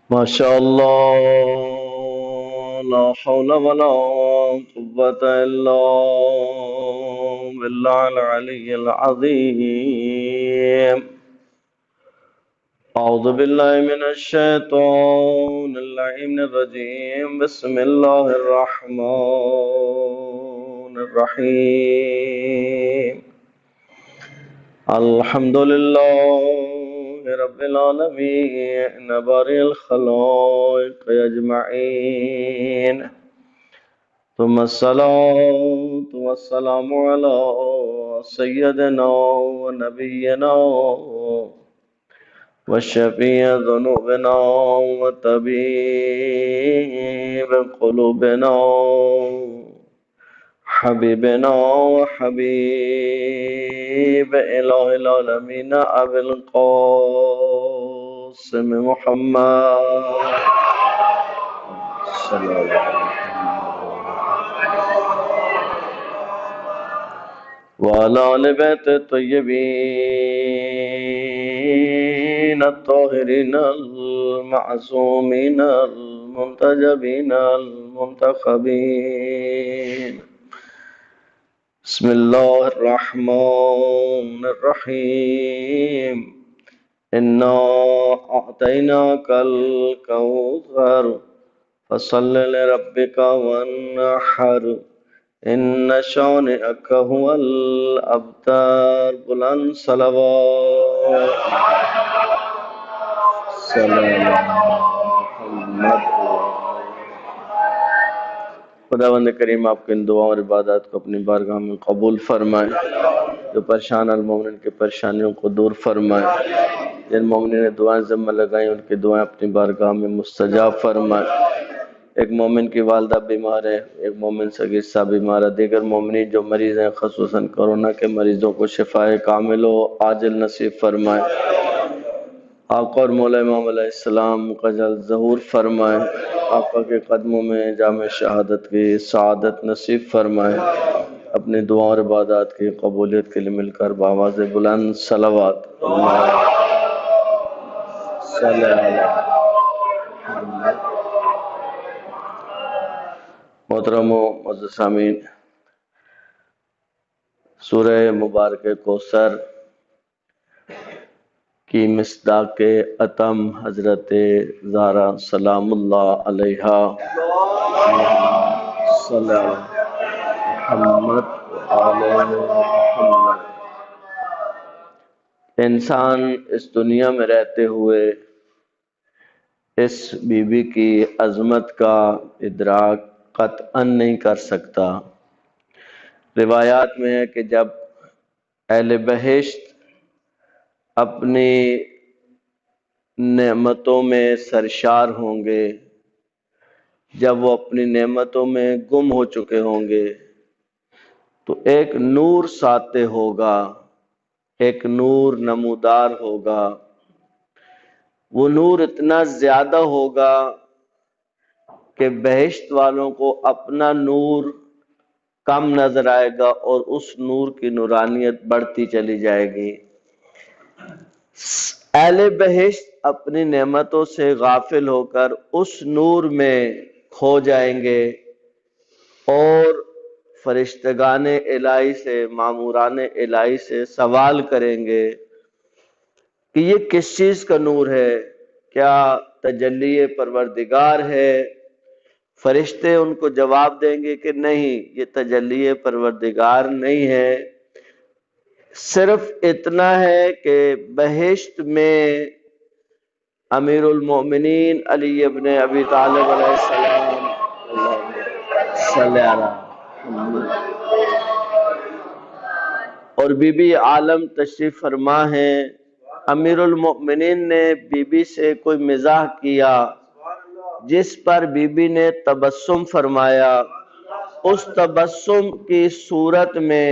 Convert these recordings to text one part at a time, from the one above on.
ماشاء اللہ لا حول ولا قوة الا بالله العلي العظيم. اعوذ بالله من الشيطان اللعين الرجيم. بسم الله الرحمن الرحيم. الحمد لله رب العالمين بارئ الخلائق أجمعين، ثم الصلاة والسلام على سيدنا ونبينا وشفيع ذنوبنا وطبيب قلوبنا حبيبنا وحبيب إله العالمين أبي القاسم محمد صلى الله عليه وسلم وعلى آل بيت الطيبين الطاهرين المعصومين المنتجبين المنتخبين. بسم الله الرحمن الرحيم. إنا أعطيناك الكوثر فصل لربك وانحر إن شانئك هو الأبتر. بلند صلوات سلام محمد. خداوند کریم آپ کے ان دعاؤں اور عبادات کو اپنی بارگاہ میں قبول فرمائے. جو پریشان المومنین کی پریشانیوں کو دور فرمائے. جن مومنین نے دعائیں ذمہ لگائیں ان کی دعائیں اپنی بارگاہ میں مستجاب فرمائے. ایک مومن کی والدہ بیمار ہے، ایک مومن صغیر صاحب بیمار ہے، دیگر مومنین جو مریض ہیں خصوصاً کورونا کے مریضوں کو شفائے کامل و عاجل نصیب فرمائے. آقا اور مولا امام علیہ السلام کا جلد ظہور فرمائے. آقا کے قدموں میں جامع شہادت کی سعادت نصیب فرمائے. اپنی دعا اور عبادات کی قبولیت کے لیے مل کر بآواز بلند صلوات صلی اللہ. محترم و معزز سامعین، سورہ مبارک کوثر کی مصداق اتم حضرت زہرا سلام اللہ علیہا صلی اللہ محمد وآلہ محمد. انسان اس دنیا میں رہتے ہوئے اس بی بی کی عظمت کا ادراک قطعاً نہیں کر سکتا. روایات میں ہے کہ جب اہل بہشت اپنی نعمتوں میں سرشار ہوں گے، جب وہ اپنی نعمتوں میں گم ہو چکے ہوں گے تو ایک نور ساطع ہوگا، ایک نور نمودار ہوگا. وہ نور اتنا زیادہ ہوگا کہ بہشت والوں کو اپنا نور کم نظر آئے گا اور اس نور کی نورانیت بڑھتی چلی جائے گی. اہل بہشت اپنی نعمتوں سے غافل ہو کر اس نور میں کھو جائیں گے اور فرشتگان الہی سے، ماموران الہی سے سوال کریں گے کہ یہ کس چیز کا نور ہے؟ کیا تجلی پروردگار ہے؟ فرشتے ان کو جواب دیں گے کہ نہیں، یہ تجلی پروردگار نہیں ہے. صرف اتنا ہے کہ بہشت میں امیر المومنین علی ابن ابی طالب علیہ السلام صلی اللہ اور بی بی عالم تشریف فرما ہیں. امیر المؤمنین نے بی بی سے کوئی مزاح کیا جس پر بی بی نے تبسم فرمایا. اس تبسم کی صورت میں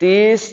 30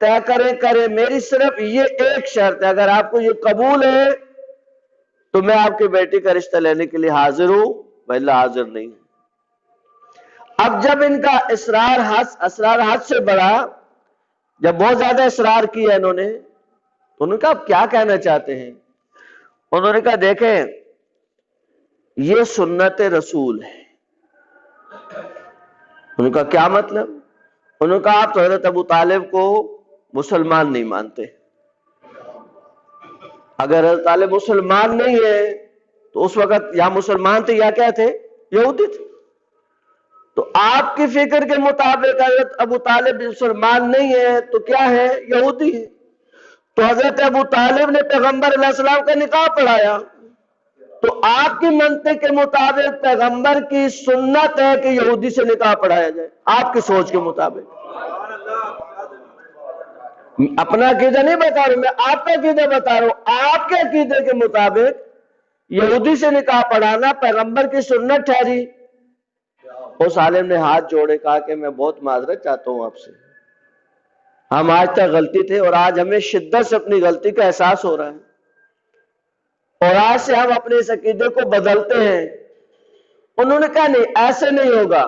طے کریں, میری صرف یہ ایک شرط ہے, اگر آپ کو یہ قبول ہے تو میں آپ کی بیٹی کا رشتہ لینے کے لیے حاضر ہوں, وإلا حاضر نہیں. اب جب ان کا اسرار حد سے بڑھا, جب بہت زیادہ اصرار کیا انہوں نے, تو انہوں نے کہا آپ کیا کہنا چاہتے ہیں؟ انہوں نے کہا دیکھیں یہ سنت رسول ہے. انہوں نے کہا کیا مطلب؟ انہوں نے کہا آپ تو حضرت ابو طالب کو مسلمان نہیں مانتے, اگر حضرت طالب مسلمان نہیں ہے تو اس وقت یا مسلمان تھے یا کیا تھے, یہودی تھے. تو آپ کی فکر کے مطابق حضرت ابو طالب مسلمان نہیں ہے تو کیا ہے, یہودی ہے. تو حضرت ابو طالب نے پیغمبر علیہ السلام کا نکاح پڑھایا, تو آپ کی منطق کے مطابق پیغمبر کی سنت ہے کہ یہودی سے نکاح پڑھایا جائے, آپ کی سوچ کے مطابق. اپنا عقیدہ نہیں بتا رہا ہوں میں, آپ کا عقیدہ بتا رہا ہوں. آپ کے عقیدے کے مطابق یہودی سے نکاح پڑھانا پیغمبر کی سنت ٹھہری. اس عالم نے ہاتھ جوڑے, کہا کہ میں بہت معذرت چاہتا ہوں آپ سے, ہم آج تک غلطی تھے اور آج ہمیں شدت سے اپنی غلطی کا احساس ہو رہا ہے, اور آج سے ہم اپنے اس عقیدے کو بدلتے ہیں. انہوں نے کہا نہیں ایسے نہیں ہوگا,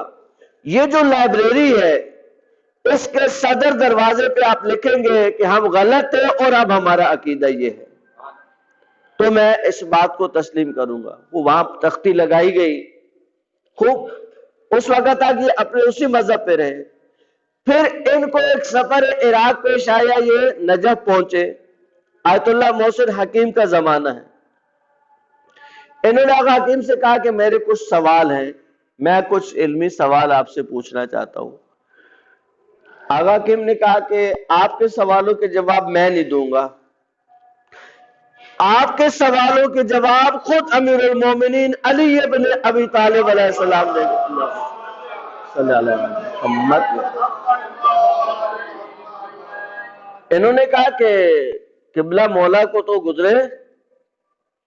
یہ جو لائبریری ہے اس کے صدر دروازے پہ آپ لکھیں گے کہ ہم غلط ہیں اور اب ہمارا عقیدہ یہ ہے, تو میں اس بات کو تسلیم کروں گا. وہ وہاں تختی لگائی گئی, خوب اس وقت تک یہ اپنے اسی مذہب پہ رہے. پھر ان کو ایک سفر عراق پیش آیا, یہ نجف پہنچے, آیت اللہ محسن حکیم کا زمانہ ہے. انہوں نے آقا حکیم سے کہا کہ میرے کچھ سوال ہیں, میں کچھ علمی سوال آپ سے پوچھنا چاہتا ہوں. آقا حکیم نے کہا کہ آپ کے سوالوں کے جواب میں نہیں دوں گا, آپ کے سوالوں کے جواب خود امیر المومنین علی ابن ابی طالب علیہ السلام دیں گے. صلی اللہ علیہ وسلم. انہوں نے کہا کہ قبلہ مولا کو تو گزرے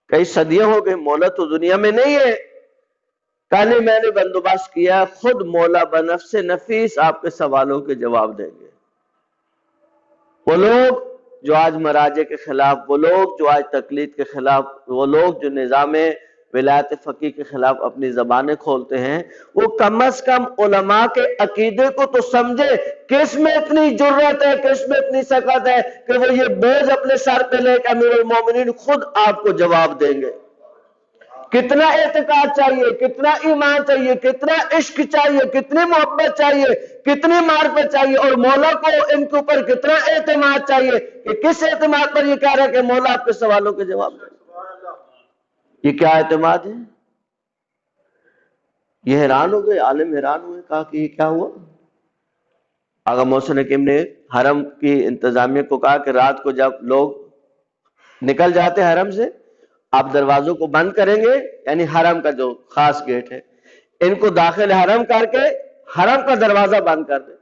کئی صدیاں ہو گئے, مولا تو دنیا میں نہیں ہے. کہا نہیں میں نے بندوبست کیا, خود مولا بنفس نفیس آپ کے سوالوں کے جواب دیں گے. وہ لوگ جو آج مراجع کے خلاف, وہ لوگ جو آج تقلید کے خلاف, وہ لوگ جو نظام ولایت فقیہ کے خلاف اپنی زبانیں کھولتے ہیں, وہ کم از کم علماء کے عقیدے کو تو سمجھے. کس میں اتنی جرت ہے, کس میں اتنی سخت ہے کہ وہ یہ بوجھ اپنے سر پہ لے کہ امیر المومنین خود آپ کو جواب دیں گے. کتنا اعتقاد چاہیے, کتنا ایمان چاہیے, کتنا عشق چاہیے, کتنی محبت چاہیے, کتنی معرفت چاہیے, اور مولا کو ان کے اوپر کتنا اعتماد چاہیے کہ کس اعتماد پر یہ کہہ رہا ہے کہ مولا آپ کے سوالوں کے جواب دیں. یہ کیا اعتماد ہے؟ یہ حیران ہو گئے, عالم حیران ہوئے, کہا کہ یہ کیا ہوا. آقا محسن حکیم نے حرم کی انتظامیہ کو کہا کہ رات کو جب لوگ نکل جاتے ہیں حرم سے, آپ دروازوں کو بند کریں گے, یعنی حرم کا جو خاص گیٹ ہے ان کو داخل حرم کر کے حرم کا دروازہ بند کر دیں.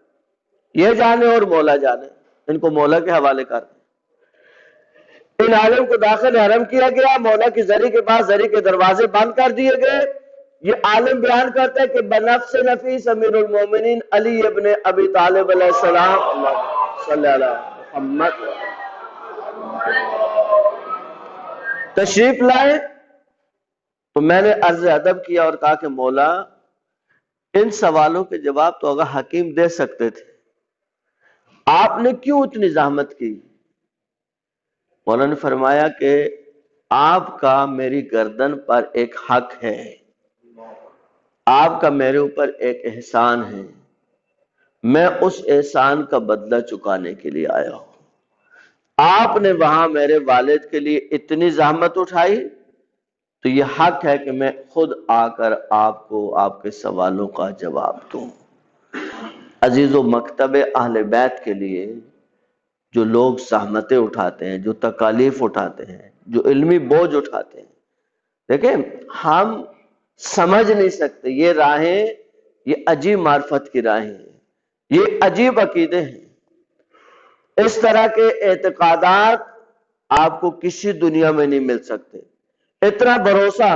یہ جانے اور مولا جانے, ان کو مولا کے حوالے کر دیں. ان عالم کو داخل حرم کیا گیا, مولا کی زری کے پاس زری کے دروازے بند کر دیے گئے. یہ عالم بیان کرتا ہے کہ بنفس نفیس امیر المومنین علی ابن ابی طالب علیہ السلام صلی اللہ علیہ محمد تشریف لائے. تو میں نے عرض ادب کیا اور کہا کہ مولا ان سوالوں کے جواب تو آقا حکیم دے سکتے تھے, آپ نے کیوں اتنی زحمت کی؟ مولا نے فرمایا کہ آپ کا میری گردن پر ایک حق ہے, آپ کا میرے اوپر ایک احسان ہے, میں اس احسان کا بدلہ چکانے کے لیے آیا ہوں. آپ نے وہاں میرے والد کے لیے اتنی زحمت اٹھائی تو یہ حق ہے کہ میں خود آ کر آپ کو آپ کے سوالوں کا جواب دوں. عزیزو, مکتب اہل بیت کے لیے جو لوگ زحمتیں اٹھاتے ہیں, جو تکالیف اٹھاتے ہیں, جو علمی بوجھ اٹھاتے ہیں, دیکھیں ہم سمجھ نہیں سکتے. یہ راہیں, یہ عجیب معرفت کی راہیں ہیں, یہ عجیب عقیدے ہیں. اس طرح کے اعتقادات آپ کو کسی دنیا میں نہیں مل سکتے. اتنا بھروسہ,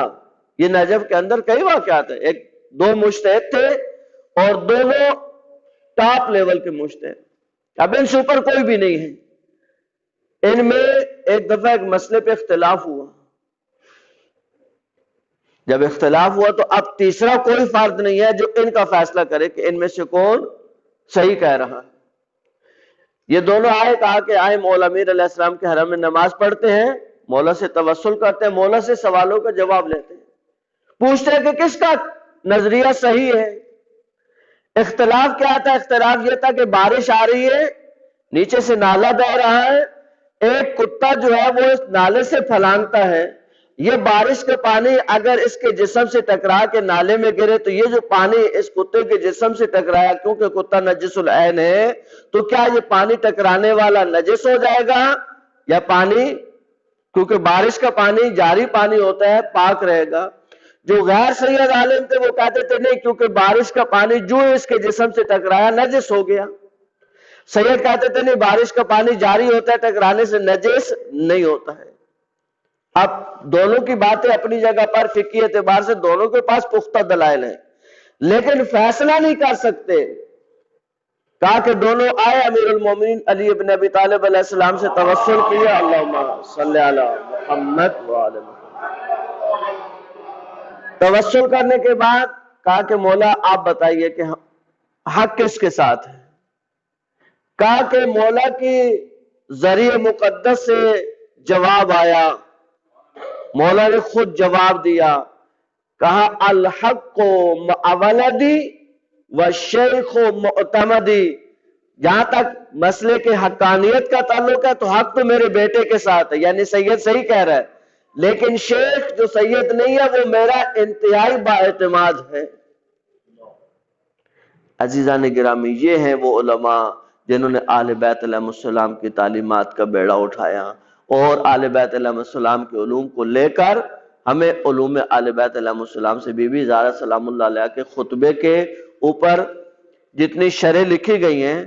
یہ نجف کے اندر کئی واقعات ہیں. ایک دو مجتہد تھے اور دونوں ٹاپ لیول کے مجتہد, اب ان سے اوپر کوئی بھی نہیں ہے۔ ان میں ایک دفعہ ایک مسئلے پہ اختلاف ہوا، جب اختلاف ہوا تو اب تیسرا کوئی فرد نہیں ہے جو ان کا فیصلہ کرے کہ ان میں سے کون صحیح کہہ رہا ہے۔ یہ دونوں آئے، کہا کہ آئے مولا امیر علیہ السلام کے حرم میں نماز پڑھتے ہیں، مولا سے توسل کرتے ہیں، مولا سے سوالوں کا جواب لیتے ہیں، پوچھتے ہیں کہ کس کا نظریہ صحیح ہے۔ اختلاف کیا تھا؟ اختلاف یہ تھا کہ بارش آ رہی ہے، نیچے سے نالا بہ رہا ہے، ایک کتا جو ہے وہ اس نالے سے پھلانگتا ہے، یہ بارش کا پانی اگر اس کے جسم سے ٹکرا کے نالے میں گرے تو یہ جو پانی اس کتے کے جسم سے ٹکرایا، کیونکہ کتا نجس العین ہے، تو کیا یہ پانی ٹکرانے والا نجس ہو جائے گا یا پانی، کیونکہ بارش کا پانی جاری پانی ہوتا ہے، پاک رہے گا؟ جو غیر سید عالم تھے وہ کہتے تھے نہیں، کیونکہ بارش کا پانی جو اس کے جسم سے ٹکرایا نجس ہو گیا۔ سید کہتے تھے نہیں، بارش کا پانی جاری ہوتا ہے، ٹکرانے سے نجس نہیں ہوتا ہے۔ اب دونوں کی باتیں اپنی جگہ پر فقہی اعتبار سے دونوں کے پاس پختہ دلائل ہیں، لیکن فیصلہ نہیں کر سکتے۔ کہا کہ دونوں آئے، امیر المومنین علی ابن ابی طالب علیہ السلام سے توسل کیا، اللہم صلی علی محمد وعلی محمد۔ توسل کرنے کے بعد کہا کہ مولا آپ بتائیے کہ حق کس کے ساتھ ہے؟ کہا کہ مولا کی ذریعہ مقدس سے جواب آیا، مولا نے خود جواب دیا، کہا الحق مع ولدی والشیخ معتمدی۔ جہاں تک مسئلے کے حقانیت کا تعلق ہے تو حق تو میرے بیٹے کے ساتھ ہے، یعنی سید صحیح کہہ رہا ہے، لیکن شیخ جو سید نہیں ہے وہ میرا انتہائی بااعتماد ہے۔ عزیزان گرامی، یہ ہیں وہ علماء جنہوں نے آل بیت علیہ السلام کی تعلیمات کا بیڑا اٹھایا، اور آل بیت علیہ السلام کے علوم کو لے کر ہمیں علوم آل بیت علیہ السلام سے بی بی زہرا سلام اللہ علیہ کے خطبے کے اوپر جتنی شرح لکھی گئی ہیں،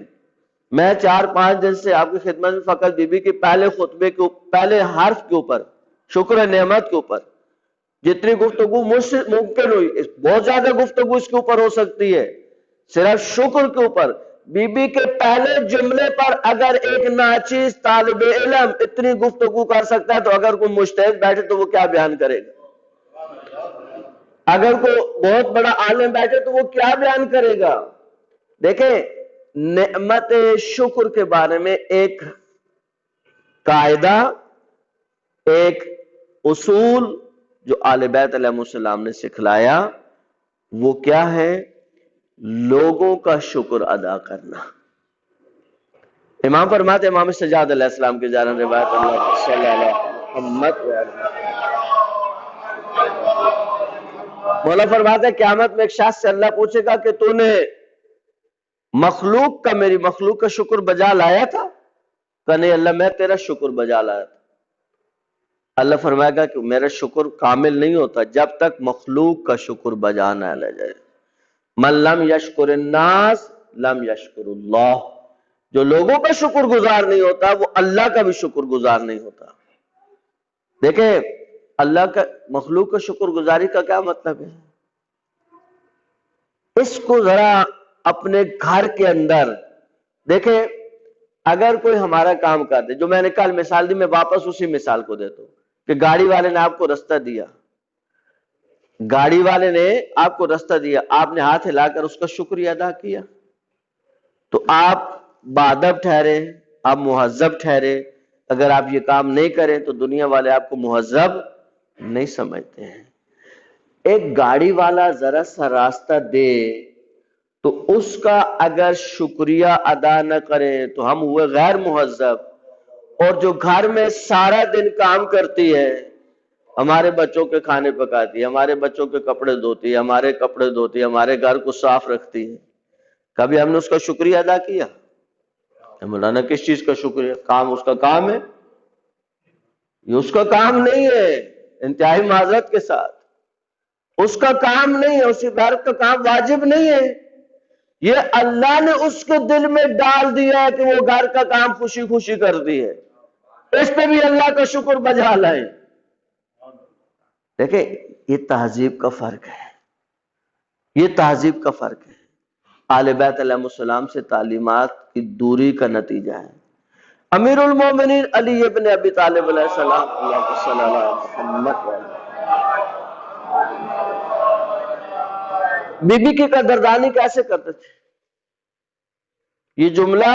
میں 4-5 دن سے آپ کی خدمت میں فقط بی بی کے پہلے خطبے کے پہلے حرف کے اوپر، شکر نعمت کے اوپر جتنی گفتگو مجھ سے ممکن ہوئی، بہت زیادہ گفتگو اس کے اوپر ہو سکتی ہے، صرف شکر کے اوپر بی بی کے پہلے جملے پر اگر ایک ناچیز طالب علم اتنی گفتگو کر سکتا ہے تو اگر کوئی مجتہد بیٹھے تو وہ کیا بیان کرے گا؟ اگر کوئی بہت بڑا عالم بیٹھے تو وہ کیا بیان کرے گا؟ دیکھیں، نعمت شکر کے بارے میں ایک قاعدہ، ایک اصول جو آل بیت علیہ السلام نے سکھلایا، وہ کیا ہے؟ لوگوں کا شکر ادا کرنا۔ امام فرماتے ہیں، امام سجاد علیہ السلام کی جانب روایت، اللہ صلی اللہ محمد مولا فرماتے ہیں قیامت میں ایک شخص سے اللہ پوچھے گا کہ تو نے مخلوق کا، میری مخلوق کا شکر بجا لایا تھا؟ کہ نہیں اللہ، میں تیرا شکر بجا لایا تھا۔ اللہ فرمائے گا کہ میرا شکر کامل نہیں ہوتا جب تک مخلوق کا شکر بجا نہ لے جائے۔ من لم یشکر الناس لم یشکر اللہ، جو لوگوں کا شکر گزار نہیں ہوتا وہ اللہ کا بھی شکر گزار نہیں ہوتا۔ دیکھیں، اللہ کا، مخلوق کا شکر گزاری کا کیا مطلب ہے؟ اس کو ذرا اپنے گھر کے اندر دیکھیں، اگر کوئی ہمارا کام کر دے، جو میں نے کل مثال دی، میں واپس اسی مثال کو دیتا ہوں کہ گاڑی والے نے آپ کو رستہ دیا، گاڑی والے نے آپ کو رستہ دیا، آپ نے ہاتھ ہلا کر اس کا شکریہ ادا کیا تو آپ باادب ٹھہرے، آپ مہذب ٹھہرے۔ اگر آپ یہ کام نہیں کریں تو دنیا والے آپ کو مہذب نہیں سمجھتے ہیں۔ ایک گاڑی والا ذرا سا راستہ دے تو اس کا اگر شکریہ ادا نہ کریں تو ہم ہوئے غیر مہذب۔ اور جو گھر میں سارا دن کام کرتی ہے، ہمارے بچوں کے کھانے پکاتی ہے، ہمارے بچوں کے کپڑے دھوتی ہے، ہمارے کپڑے دھوتی ہے، ہمارے گھر کو صاف رکھتی ہے، کبھی ہم نے اس کا شکریہ ادا کیا؟ مولانا کس چیز کا شکریہ؟ کام اس کا کام ہے، یہ اس کا کام نہیں ہے، انتہائی معذرت کے ساتھ اس کا کام نہیں ہے، اسی گھر کا کام واجب نہیں ہے، یہ اللہ نے اس کے دل میں ڈال دیا ہے کہ وہ گھر کا کام خوشی خوشی کرتی ہے، اس پہ بھی اللہ کا شکر بجا لائیں۔ دیکھیں، یہ تہذیب کا فرق ہے، یہ تہذیب کا فرق ہے۔ آل بیت علیہ السلام سے تعلیمات کی دوری کا نتیجہ ہے۔ امیر المومنین علی ابن ابی طالب علیہ السلام، اللہ صلی اللہ علیہ محمد، بی بی کی قدردانی کیسے کرتے تھے؟ یہ جملہ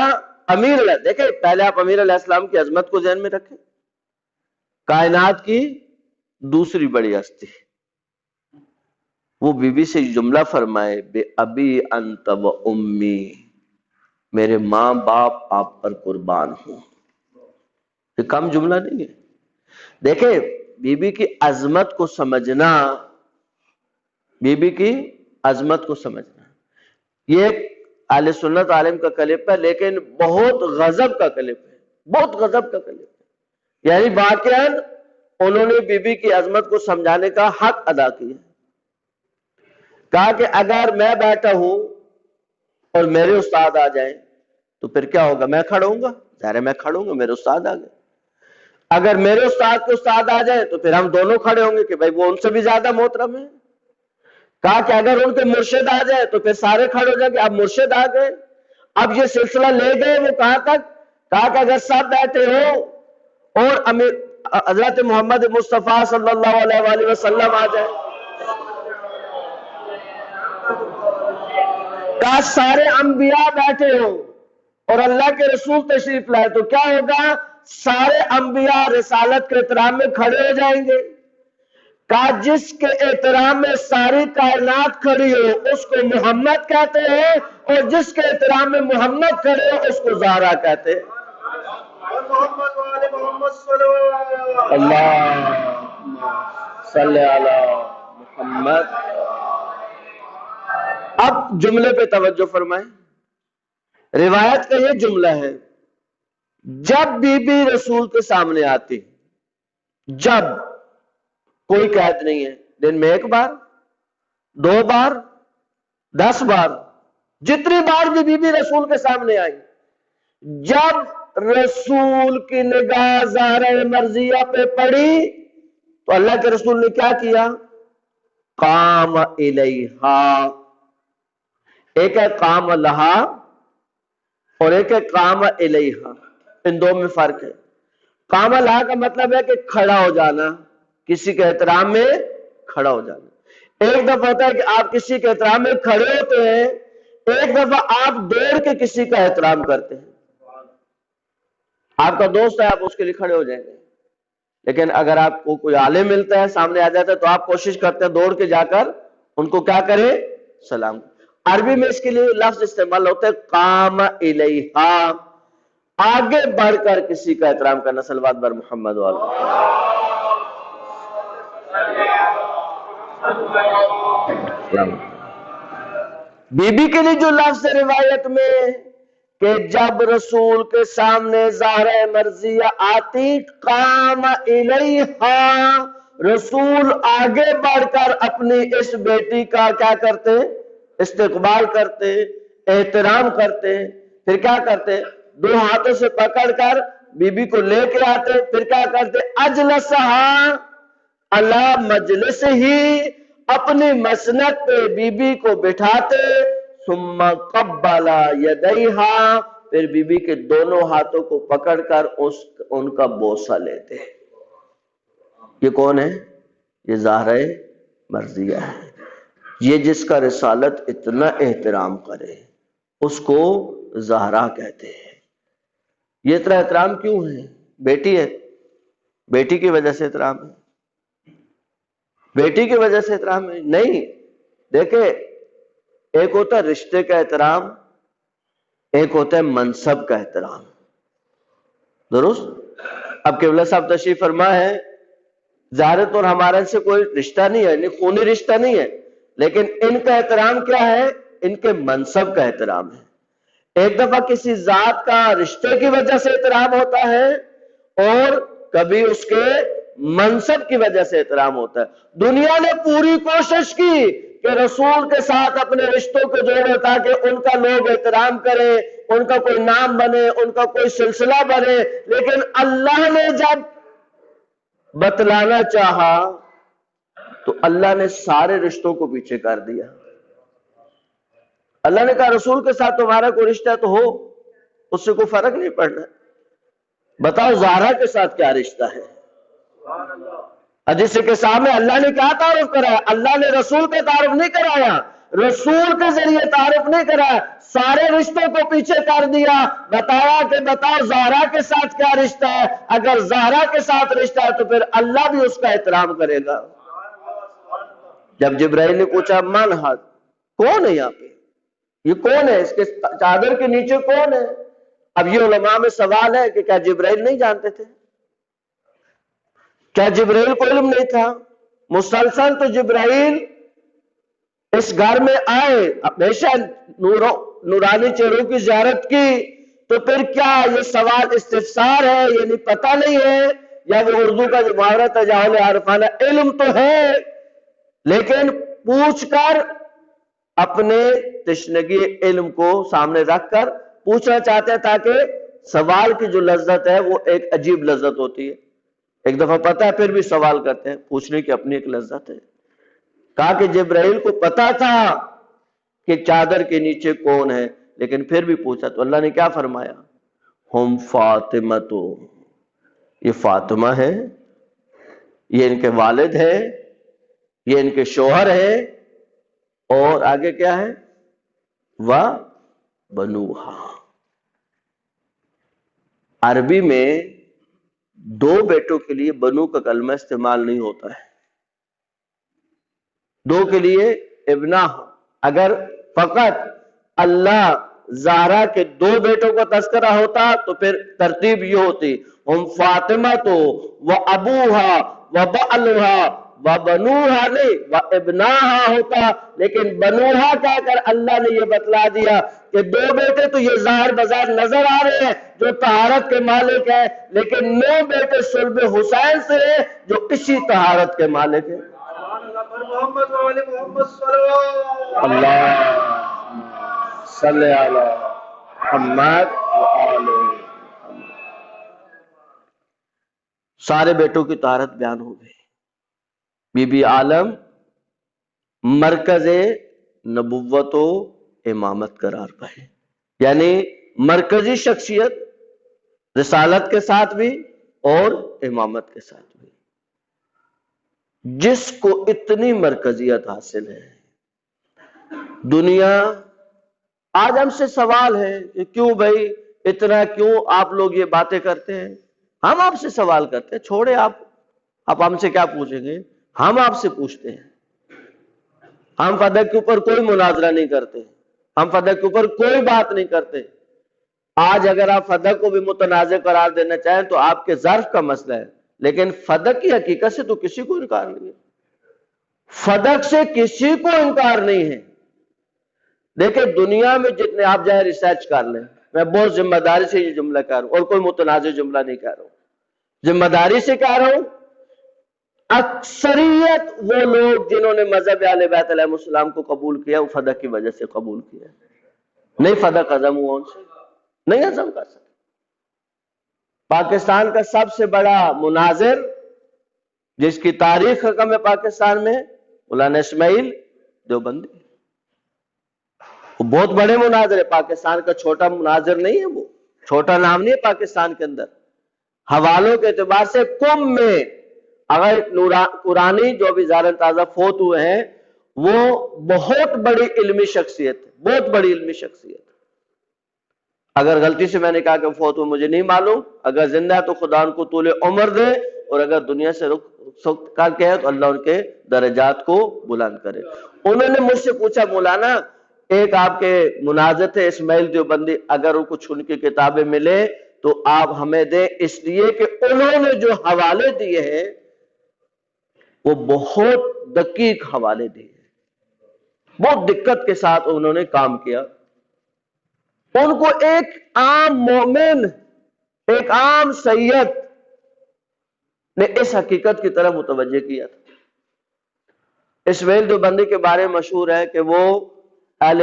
امیر علیہ، دیکھیں پہلے آپ امیر علیہ السلام کی عظمت کو ذہن میں رکھیں، کائنات کی دوسری بڑی ہستی، وہ بی بی سے جملہ فرمائے بے ابی انت و امی، میرے ماں باپ آپ پر قربان ہوں۔ یہ کم جملہ نہیں ہے۔ دیکھیں بی بی کی عظمت کو سمجھنا، بی بی کی عظمت کو سمجھنا، یہ ایک اہل سنت عالم کا کلپ ہے، لیکن بہت غضب کا کلپ ہے، بہت غضب کا کلپ ہے۔ یعنی واقعاً انہوں نے بی بی کی عظمت کو سمجھانے کا حق ادا کیا، کہا کہ اگر میں بیٹھا ہوں اور میرے استاد آ جائیں تو پھر کیا ہوگا؟ میں کھڑا ہوں گا، ظاہر ہے میں کھڑا ہوں گا، میرے استاد آ گئے۔ اگر میرے استاد کے استاد آ جائیں تو پھر ہم دونوں کھڑے ہوں گے کہ بھائی وہ ان سے بھی زیادہ محترم ہے۔ کہا کہ اگر ان کے مرشد آ جائے تو پھر سارے کھڑے ہو جائیں گے، اب مرشد آ گئے۔ اب یہ سلسلہ لے گئے وہ کہاں تک؟ کہا کہ اگر سب بیٹھے ہو اور حضرت محمد مصطفیٰ صلی اللہ علیہ وآلہ وسلم آ جائے، کہا سارے انبیاء بیٹھے ہو اور اللہ کے رسول تشریف لائے تو کیا ہوگا؟ سارے انبیاء رسالت کے احترام میں کھڑے ہو جائیں گے۔ کہا جس کے احترام میں ساری کائنات کھڑی ہو اس کو محمد کہتے ہیں، اور جس کے احترام میں محمد کھڑے ہو اس کو زہرا کہتے ہیں۔ اللہم صلی علی محمد۔ اب جملے پہ توجہ فرمائیں، روایت کا یہ جملہ ہے، جب بی بی رسول کے سامنے آتی، جب، کوئی قید نہیں ہے، دن میں 1 بار 2 بار 10 بار، جتنی بار بھی بی بی رسول کے سامنے آئی، جب رسول کی نگاہ زہرہ مرضیہ پہ پڑی تو اللہ کے رسول نے کیا کیا؟ قام الیہا، ایک ہے قام لہا اور ایک ہے قام الیہا، ان دو میں فرق ہے۔ قام لہا کا مطلب ہے کہ کھڑا ہو جانا، کسی کے احترام میں کھڑا ہو جانا۔ ایک دفعہ ہوتا ہے کہ آپ کسی کے احترام میں کھڑے ہوتے ہیں، ایک دفعہ آپ دوڑ کے کسی کا احترام کرتے ہیں۔ آپ کا دوست ہے، آپ اس کے لیے کھڑے ہو جائیں گے، لیکن اگر آپ کو کوئی عالم ملتا ہے، سامنے آ جاتا ہے، تو آپ کوشش کرتے ہیں دوڑ کے جا کر ان کو کیا کریں؟ سلام۔ عربی میں اس کے لیے لفظ استعمال ہوتا ہے قام الیہا، آگے بڑھ کر کسی کا احترام کرنا۔ صلوات بر محمد بی بی کے لیے جو لفظ روایت میں کہ جب رسول کے سامنے زہرہ مرضیہ آتی، قام الیہا، رسول آگے بڑھ کر اپنی اس بیٹی کا کیا کرتے؟ استقبال کرتے، احترام کرتے۔ پھر کیا کرتے؟ 2 ہاتھوں سے پکڑ کر بی بی کو لے کے آتے، پھر کیا کرتے؟ اجلسہا علی مجلس ہی، اپنی مسند پہ بی بی کو بٹھاتے، ثم قبل یدیہا، پھر بی بی کے دونوں ہاتھوں کو پکڑ کر ان کا بوسہ لیتے۔ یہ کون ہے؟ یہ زہرہ مرضیہ ہے۔ یہ جس کا رسالت اتنا احترام کرے اس کو زہرا کہتے ہیں۔ یہ اتنا احترام کیوں ہے؟ بیٹی ہے، بیٹی کی وجہ سے احترام ہے، بیٹی کی وجہ سے احترام ہے نہیں۔ دیکھیں ایک ہوتا ہے رشتے کا احترام، ایک ہوتا ہے منصب کا احترام، درست؟ اب قبلہ صاحب تشریف فرما ہے، ظاہر طور ہمارے سے کوئی رشتہ نہیں ہے، خونی رشتہ نہیں ہے، لیکن ان کا احترام کیا ہے؟ ان کے منصب کا احترام ہے۔ ایک دفعہ کسی ذات کا رشتے کی وجہ سے احترام ہوتا ہے اور کبھی اس کے منصب کی وجہ سے احترام ہوتا ہے۔ دنیا نے پوری کوشش کی کہ رسول کے ساتھ اپنے رشتوں کو جوڑے تاکہ ان کا لوگ احترام کریں، ان کا کوئی نام بنے، ان کا کوئی سلسلہ بنے، لیکن اللہ نے جب بتلانا چاہا تو اللہ نے سارے رشتوں کو پیچھے کر دیا۔ اللہ نے کہا رسول کے ساتھ تمہارا کوئی رشتہ تو ہو، اس سے کوئی فرق نہیں پڑنا۔ بتاؤ زہرا کے ساتھ کیا رشتہ ہے؟ جس کے سامنے اللہ نے کیا تعارف کرایا؟ اللہ نے رسول کا تعارف نہیں کرایا، رسول کے ذریعے تعارف نہیں کرایا، سارے رشتوں کو پیچھے کر دیا، بتایا کہ بتاؤ زہرا کے ساتھ کیا رشتہ ہے؟ اگر زہرا کے ساتھ رشتہ ہے تو پھر اللہ بھی اس کا احترام کرے گا۔ جب جبرائیل نے پوچھا من ہاتھ، کون ہے یہاں پہ، یہ کون ہے، اس کے چادر کے نیچے کون ہے؟ اب یہ علماء میں سوال ہے کہ کیا جبرائیل نہیں جانتے تھے؟ کیا جبرائیل کو علم نہیں تھا؟ مسلسل تو جبرائیل اس گھر میں آئے، ہمیشہ نورانی چہروں کی زیارت کی، تو پھر کیا یہ سوال استفسار ہے یعنی پتہ نہیں ہے، یا وہ اردو کا جو محاورہ تجاہل عارفانہ علم تو ہے لیکن پوچھ کر اپنے تشنگی علم کو سامنے رکھ کر پوچھنا چاہتے ہیں، تاکہ سوال کی جو لذت ہے وہ ایک عجیب لذت ہوتی ہے۔ ایک دفعہ پتہ ہے پھر بھی سوال کرتے ہیں، پوچھنے کی اپنی ایک لذت ہے۔ کہا کہ جبرائیل کو پتا تھا کہ چادر کے نیچے کون ہے، لیکن پھر بھی پوچھا، تو اللہ نے کیا فرمایا؟ ہم فاطمہ، تو یہ فاطمہ ہے، یہ ان کے والد ہے، یہ ان کے شوہر ہے، اور آگے کیا ہے؟ وَبَنُوہا۔ عربی میں دو بیٹوں کے لیے بنو کا کلمہ استعمال نہیں ہوتا ہے، دو کے لیے ابنا۔ اگر فقط اللہ زہرا کے دو بیٹوں کا تذکرہ ہوتا تو پھر ترتیب یہ ہوتی، ہم فاطمہ تو و ابوہا و بعلہا و بنوہا، نہیں و ابناہا ہوتا، لیکن بنوہا کہہ کر اللہ نے یہ بتلا دیا کہ دو بیٹے تو یہ ظاہر بظاہر نظر آ رہے ہیں جو طہارت کے مالک ہیں، لیکن 9 بیٹے صلب حسین سے ہیں جو اسی طہارت کے مالک ہیں۔ محمد و آل محمد صلی اللہ صلی علی محمد و آل محمد۔ سارے بیٹوں کی طہارت بیان ہو گئی۔ بی بی عالم مرکز نبوت و امامت قرار پائے، یعنی مرکزی شخصیت رسالت کے ساتھ بھی اور امامت کے ساتھ بھی۔ جس کو اتنی مرکزیت حاصل ہے، دنیا آج ہم سے سوال ہے کہ کیوں بھائی اتنا کیوں آپ لوگ یہ باتیں کرتے ہیں؟ ہم آپ سے سوال کرتے ہیں، چھوڑے آپ ہم سے کیا پوچھیں گے؟ ہم آپ سے پوچھتے ہیں۔ ہم فدق کے اوپر کوئی مناظرہ نہیں کرتے، ہم فدق کے اوپر کوئی بات نہیں کرتے۔ آج اگر آپ فدق کو بھی متنازع قرار دینا چاہیں تو آپ کے ظرف کا مسئلہ ہے، لیکن فدق کی حقیقت سے تو کسی کو انکار نہیں ہے، فدق سے کسی کو انکار نہیں ہے۔ دیکھیں دنیا میں جتنے آپ جائیں ریسرچ کر لیں، میں بہت ذمہ داری سے یہ جملہ کہہ رہا ہوں اور کوئی متنازع جملہ نہیں کہہ رہا ہوں، ذمہ داری سے کہہ رہا ہوں۔ اکثریت وہ لوگ جنہوں نے مذہب اہل بیت علیہ السلام کو قبول کیا وہ فدق کی وجہ سے قبول کیا، نہیں فدق ہضم ہوا ان سے، نہیں ہضم کر سکتے۔ پاکستان کا سب سے بڑا مناظر جس کی تاریخ رقم ہے پاکستان میں، مولانا اسماعیل دیوبندی، وہ بہت بڑے مناظر ہے، پاکستان کا چھوٹا مناظر نہیں ہے، وہ چھوٹا نام نہیں ہے پاکستان کے اندر۔ حوالوں کے اعتبار سے کم میں اگر قرآنی جو بھی زارن تازہ فوت ہوئے ہیں وہ بہت بڑی علمی شخصیت ہے، بہت بڑی علمی شخصیت۔ اگر غلطی سے میں نے کہا کہ فوت ہوئے مجھے نہیں معلوم، اگر زندہ ہے تو خدا ان کو طول عمر دے، اور اگر دنیا سے رخصت کر کے ہے تو اللہ ان کے درجات کو بلند کرے۔ انہوں نے مجھ سے پوچھا مولانا ایک آپ کے مناظر تھے اسماعیل دیوبندی، اگر ان کو ان کی کتابیں ملے تو آپ ہمیں دیں، اس لیے کہ انہوں نے جو حوالے دیے ہیں وہ بہت دقیق حوالے دیے ہیں، بہت دقت کے ساتھ انہوں نے کام کیا۔ ان کو ایک عام مومن، ایک عام سید نے اس حقیقت کی طرف متوجہ کیا تھا۔ اسماعیل دیوبندی کے بارے میں مشہور ہے کہ وہ اہل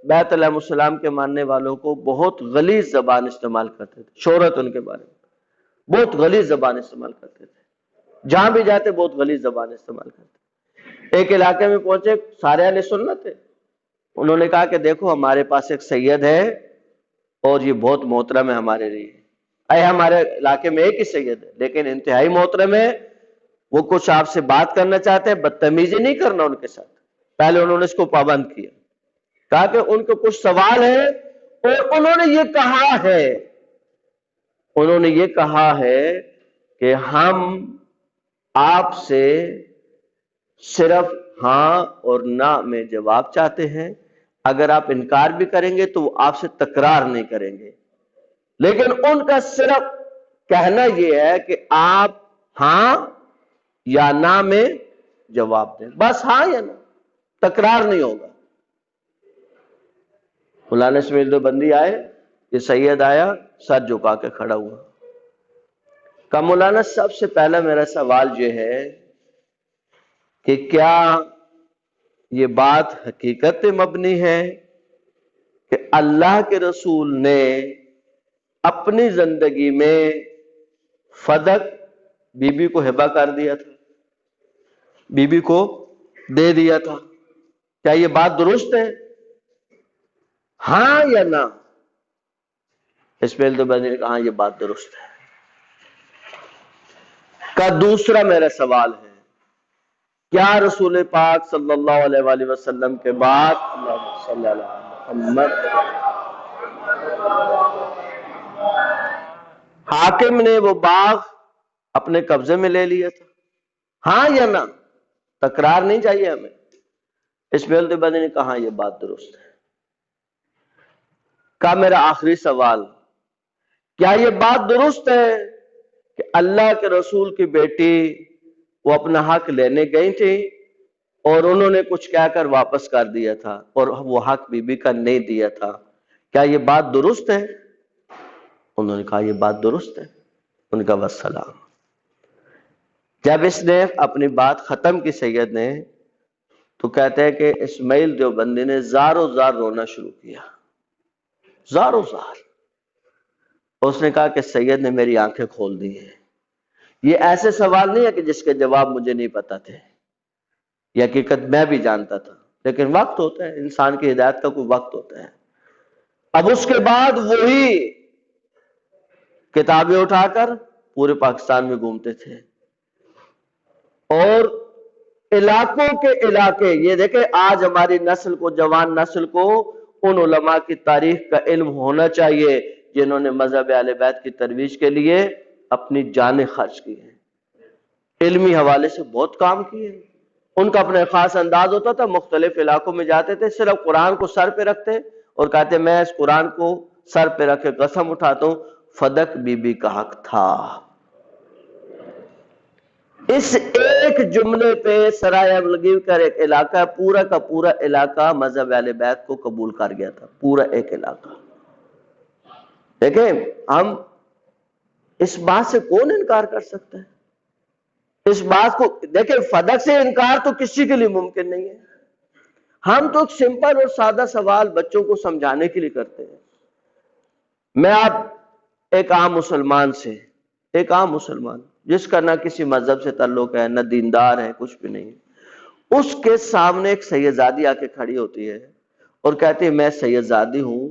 بیت علیہ السلام کے ماننے والوں کو بہت غلیظ زبان استعمال کرتے تھے، شہرت ان کے بارے میں بہت غلیظ زبان استعمال کرتے تھے، جہاں بھی جاتے بہت غلیظ زبان استعمال کرتے۔ ایک علاقے میں پہنچے، سارے اہل سنت تھے، انہوں نے کہا کہ دیکھو ہمارے پاس ایک سید ہے اور یہ بہت محترم ہے ہمارے لیے. اے ہمارے علاقے میں ایک ہی سید ہے لیکن انتہائی محترم ہے, وہ کچھ آپ سے بات کرنا چاہتے ہیں, بدتمیزی نہیں کرنا ان کے ساتھ. پہلے انہوں نے اس کو پابند کیا, کہا کہ ان کو کچھ سوال ہے اور انہوں نے یہ کہا ہے کہ ہم آپ سے صرف ہاں اور نہ میں جواب چاہتے ہیں, اگر آپ انکار بھی کریں گے تو وہ آپ سے تکرار نہیں کریں گے, لیکن ان کا صرف کہنا یہ ہے کہ آپ ہاں یا نہ میں جواب دیں, بس ہاں یا نہ, تکرار نہیں ہوگا. مولانا اسماعیل دیوبندی آئے, یہ سید آیا, سر جھکا کے کھڑا ہوا, کہا مولانا سب سے پہلا میرا سوال یہ ہے کہ کیا یہ بات حقیقت پہ مبنی ہے کہ اللہ کے رسول نے اپنی زندگی میں فدق بی بی کو ہبہ کر دیا تھا, بی بی کو دے دیا تھا, کیا یہ بات درست ہے؟ ہاں یا نہ؟ اسماعیل دیوبندی نے کہا ہاں یہ بات درست ہے. کا دوسرا میرا سوال ہے, کیا رسول پاک صلی اللہ علیہ وآلہ وسلم کے بعد اللہم صلی علی محمد حاکم نے وہ باغ اپنے قبضے میں لے لیا تھا؟ ہاں یا نہ؟ تکرار نہیں چاہیے ہمیں. اسماعیل دیوبندی نے کہا یہ بات درست ہے. کہا میرا آخری سوال, کیا یہ بات درست ہے کہ اللہ کے رسول کی بیٹی وہ اپنا حق لینے گئی تھی اور انہوں نے کچھ کہہ کر واپس کر دیا تھا اور وہ حق بی بی کا نہیں دیا تھا, کیا یہ بات درست ہے؟ انہوں نے کہا یہ بات درست ہے. ان کا والسلام. جب اس نے اپنی بات ختم کی سید نے, تو کہتے ہیں کہ اسماعیل دیوبندی نے زاروں زار رونا شروع کیا, زاروں زار. اس نے کہا کہ سید نے میری آنکھیں کھول دی ہیں. یہ ایسے سوال نہیں ہے کہ جس کے جواب مجھے نہیں پتا تھے, یہ حقیقت میں بھی جانتا تھا, لیکن وقت ہوتا ہے, انسان کی ہدایت کا کوئی وقت ہوتا ہے. اب اس کے بعد وہی کتابیں اٹھا کر پورے پاکستان میں گھومتے تھے اور علاقوں کے علاقے, یہ دیکھیں آج ہماری نسل کو, جوان نسل کو ان علماء کی تاریخ کا علم ہونا چاہیے جنہوں نے مذہب اہل بیت کی ترویج کے لیے اپنی جانیں خرچ کی ہیں, علمی حوالے سے بہت کام کیے. ان کا اپنا خاص انداز ہوتا تھا, مختلف علاقوں میں جاتے تھے, صرف قرآن کو سر پہ رکھتے اور کہتے میں اس قرآن کو سر پہ رکھ کے قسم اٹھاتا ہوں فدق بی بی کا حق تھا. اس ایک جملے پہ سرایہ لگی کر ایک علاقہ, پورا کا پورا علاقہ مذہب اہل بیت کو قبول کر گیا تھا, پورا ایک علاقہ. دیکھیں ہم اس بات سے کون انکار کر سکتا ہے؟ اس بات کو دیکھیں, فدق سے انکار تو کسی کے لیے ممکن نہیں ہے. ہم تو ایک سمپل اور سادہ سوال بچوں کو سمجھانے کے لیے کرتے ہیں. میں آپ ایک عام مسلمان سے, ایک عام مسلمان جس کا نہ کسی مذہب سے تعلق ہے, نہ دیندار ہے, کچھ بھی نہیں, اس کے سامنے ایک سیدزادی آ کے کھڑی ہوتی ہے اور کہتی ہے میں سیدزادی ہوں,